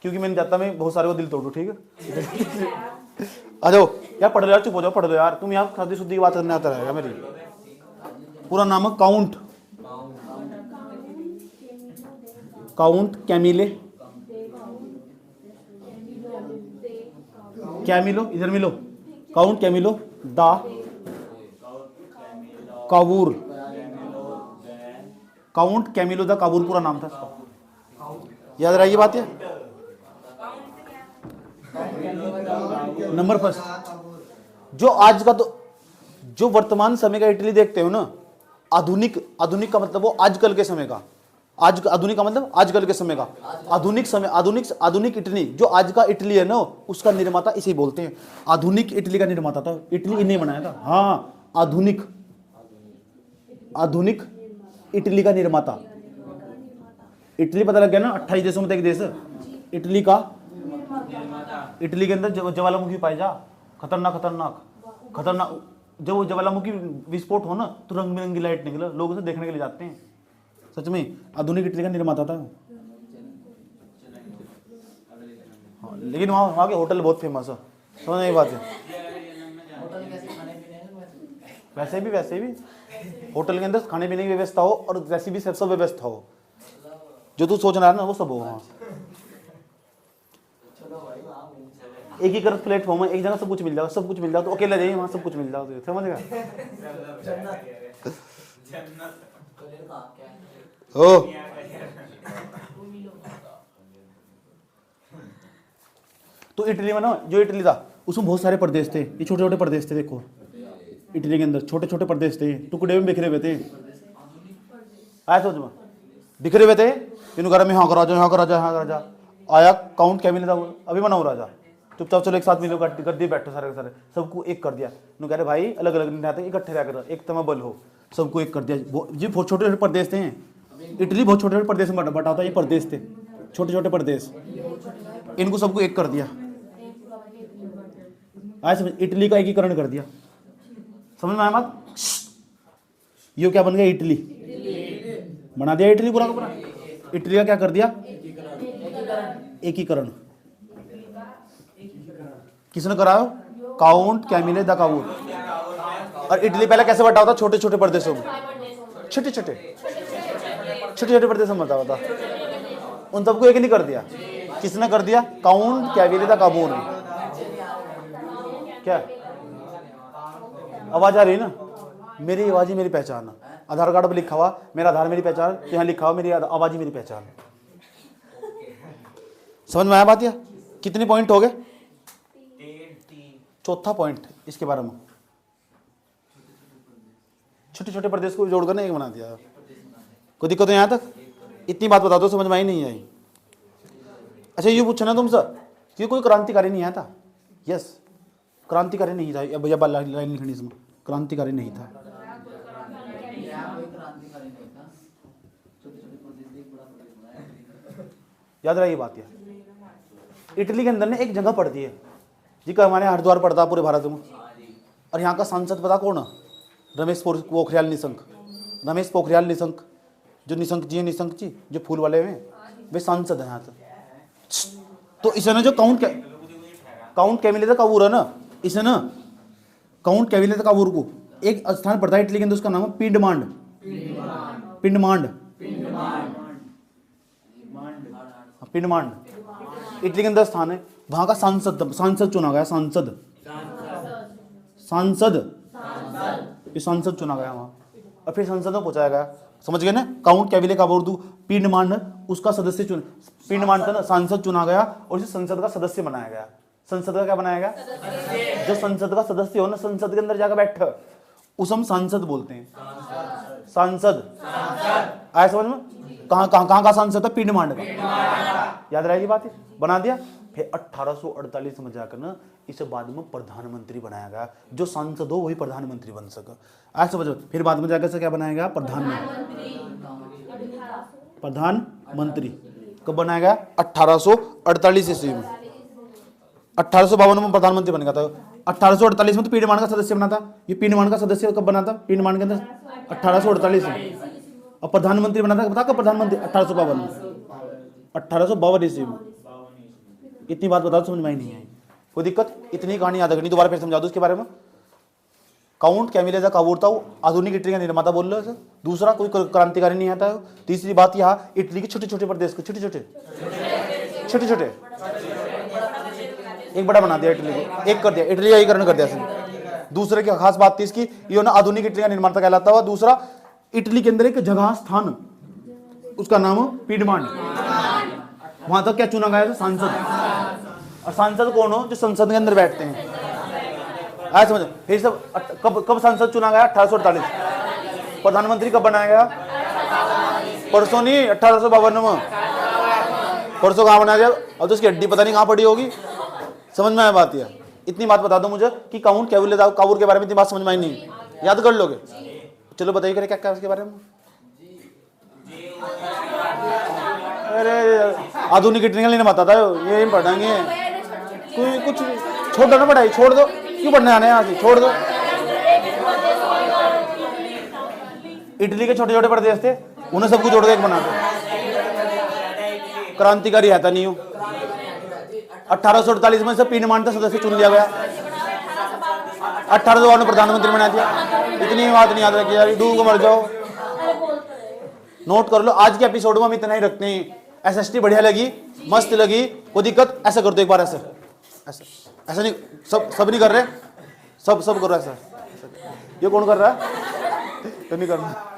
क्योंकि मैं नहीं चाहता मैं बहुत सारे को दिल तोड़ू ठीक है। आ जाओ यार, पढ़ लो यार, चुप हो जाओ, पढ़ लो यार। तुम यहाँ शादी शुद्धि की बात करने आता रहेगा। मेरी पूरा नाम है काउंट कैमिलो, इधर मिलो, काउंट कैमिलो दा कावूर, काउंट कैमिलो दा कावूर पूरा नाम था इसका, याद रही बात है। नंबर फर्स्ट, जो आज का, तो जो वर्तमान समय का इटली देखते हो ना, आधुनिक, आधुनिक का मतलब वो आजकल के समय का, आज आधुनिक का मतलब आजकल के समय का, आधुनिक समय, आधुनिक इटली, जो आज का इटली है ना, उसका निर्माता इसे बोलते हैं। आधुनिक इटली का निर्माता था, इटली इन्हें बनाया था। हाँ, आधुनिक, आधुनिक इटली का निर्माता। इटली पता लग गया ना, 28 देशों में एक देश इटली का। इटली के अंदर ज्वालामुखी पाई जा, खतरनाक खतरनाक खतरनाक। जब वो ज्वालामुखी विस्फोट हो ना, तो रंग बिरंगी लाइट निकले, लोग उसे देखने के लिए जाते हैं। सच में आधुनिक इटली का निर्माता था। हाँ, लेकिन वहाँ के होटल बहुत फेमस है, समझ नहीं बात है। वैसे भी होटल के अंदर खाने पीने की व्यवस्था हो, और वैसी भी सब व्यवस्था हो, जो तू सोच रहा है ना वो सब हो वहाँ। एक ही कर प्लेटफॉर्म है, एक जगह सब कुछ मिल जाएगा, सब कुछ मिल जाएगा, तो अकेला जाइए वहाँ सब कुछ मिल जाएगा, समझ गया। ओ तो इटली में ना, जो इटली था उसमें बहुत सारे प्रदेश थे, ये छोटे छोटे प्रदेश थे। देखो इटली के अंदर छोटे छोटे प्रदेश थे, टुकड़े में बिखरे हुए थे। आया सोच में बिखरे हुए थे। इन घर में यहाँ का राजा, यहाँ का राजा, यहाँ का राजा आया, काउंट कैमिल था, अभी बनाओ राजा, चुपचाप चलो एक साथ मिलो, गद्दी बैठो सारे सारे, सबको एक कर दिया। कह रहे भाई अलग अलग नहीं रहते, इकट्ठे रह कर, एक तमा बल हो, सबको एक कर दिया। जी बहुत छोटे छोटे प्रदेश थे, इटली बहुत छोटे छोटे प्रदेश में बटा होता, ये प्रदेश थे छोटे छोटे प्रदेश, इनको सबको एक कर दिया। आज समझ, इटली का एकीकरण कर दिया, समझ में आया बात। ये क्या बन गया, इटली बना दिया, इटली पूरा का पूरा। इटली का क्या कर दिया, एकीकरण। किसने कराया, काउंट कैमिले द कावूर। और इटली पहले कैसे बटा होता, छोटे छोटे प्रदेशों में, छोटे छोटे प्रदेशों में बटा होता, उन सबको एक नहीं कर दिया। किसने कर दिया, काउंट कैमिले द कावूर ने। क्या आवाज आ रही है ना, मेरी आवाज ही मेरी पहचान। आधार कार्ड पर लिखा हुआ मेरा आधार मेरी पहचान, यहाँ लिखा हुआ मेरी आवाज ही मेरी पहचान। समझ में आया बात। या कितने पॉइंट हो गए, चौथा पॉइंट इसके बारे में, छोटे छोटे प्रदेश को जोड़कर ना एक बना दिया। कोई दिक्कत है यहाँ तक, इतनी बात बता दो, समझ में आई नहीं आई। अच्छा ये पूछना तुमसे कि कोई क्रांतिकारी नहीं आया था। यस, क्रांतिकारी नहीं था, भैया लाइन लिखनी इसमें, क्रांतिकारी नहीं था। याद रही बात। है इटली के अंदर ने एक जगह पड़ती है जी का हमारे हरिद्वार पड़ता है पूरे भारत में, और यहाँ का सांसद पता कौन है, रमेश पोखरियाल निशंक। रमेश पोखरियाल निशंक, जो निशंक जी हैं, निशंक जी जो फूल वाले हैं, वे सांसद हैं यहाँ से। तो इसे ना जो काउंट कैमिले द कावूर है ना, इसे ना काउंट कैमिले द कावूर को एक स्थान पड़ता है इटली के अंदर, उसका नाम है पिंडमांड। पिंडमांड पिंडमांड इटली के अंदर स्थान है। वहां का सांसद चुना गया, सांसद चुना गया वहां, और फिर संसद में पहुंचाया गया। समझ गए ना, काउंट कैमिले का बोर्डू पिंडमांड उसका सदस्य पिंडमांड था ना, सांसद चुना गया और इसे संसद का सदस्य बनाया गया। संसद का क्या बनाया गया, जो संसद का सदस्य हो ना, संसद के अंदर जाकर बैठा, उसे हम सांसद बोलते हैं। सांसद आया समझ में, कहाँ का सांसद था, पिंडमांड का। याद रहेगी बात, बना दिया। फिर 1848 में जाकर ना इसे बाद में प्रधानमंत्री बनाया गया, जो सांसद हो वही प्रधानमंत्री बन सके। आज समझो, फिर बाद में जाकर से क्या बनाया गया, प्रधानमंत्री कब बनाया गया, 1848 ईस्वी में। 1852 में प्रधानमंत्री बन गया था। 1848 में तो पिंडमांड का सदस्य बना था। ये पिंडमांड का सदस्य कब बना था, पिंडमांड के अंदर 1848 में। और प्रधानमंत्री बना था, बता कब प्रधानमंत्री, 1852 में, 1852 ईस्वी में। इतनी बात बता दो, समझ में नहीं आई, कोई दिक्कत। इतनी कहानी याद रखनी, दोबारा फिर समझा दो इसके बारे में। काउंट कैमिले द कावूर था, वो आधुनिक इटली का निर्माता बोल रहे हैं। दूसरा, कोई क्रांतिकारी नहीं आता है। तीसरी बात, यहाँ इटली के छोटे छोटे प्रदेश को छोटे छोटे एक बड़ा बना दिया, इटली को एक कर दिया, इटली का एकीकरण कर दिया। दूसरे की खास बात थी इसकी, ये ना आधुनिक इटली का निर्माता कहलाता हुआ। दूसरा, इटली के अंदर एक जगह स्थान, उसका नाम पिंडमांड, वहां तक क्या चुना गया था, सांसद। और सांसद कौन हो, जो संसद के अंदर बैठते हैं। आया समझ। फिर सब कब कब संसद चुना गया? 1848। प्रधानमंत्री कब बनाया गया? परसों नहीं, 1852 में। परसों कहाँ बनाया गया? अब तो उसकी हड्डी पता नहीं कहाँ पड़ी होगी। समझ में आया बात? यह इतनी बात बता दो मुझे कि काउंट काबुल के बारे में इतनी बात समझ में आई नहीं, याद कर लोगे? चलो बताइए करें क्या क्या उसके बारे में। अरे आधुनिक टेक्निकल नहीं बताता ये पढ़ाएंगे कोई कुछ। छोड़ दो ना पढ़ाई, छोड़ दो, क्यों पढ़ने आने यहाँ से, छोड़ दो। इटली के छोटे छोटे प्रदेश थे, उन्हें सबको जोड़ के एक बना दो। क्रांतिकारी है था नहीं हो। 1848 में से पीनमांडा सदस्य चुन लिया गया। 1852 में प्रधानमंत्री बना दिया। इतनी बात नहीं याद रखी यार, डूब को मर जाओ। नोट कर लो, आज के एपिसोड में हम इतना ही रखते हैं। एसएसटी बढ़िया लगी, मस्त लगी, कोई दिक्कत? ऐसा कर दो एक बार, ऐसे ऐसा ऐसा नहीं, सब नहीं कर रहे, सब कर रहा है सर। ये कौन कर रहा है? तो नहीं करना।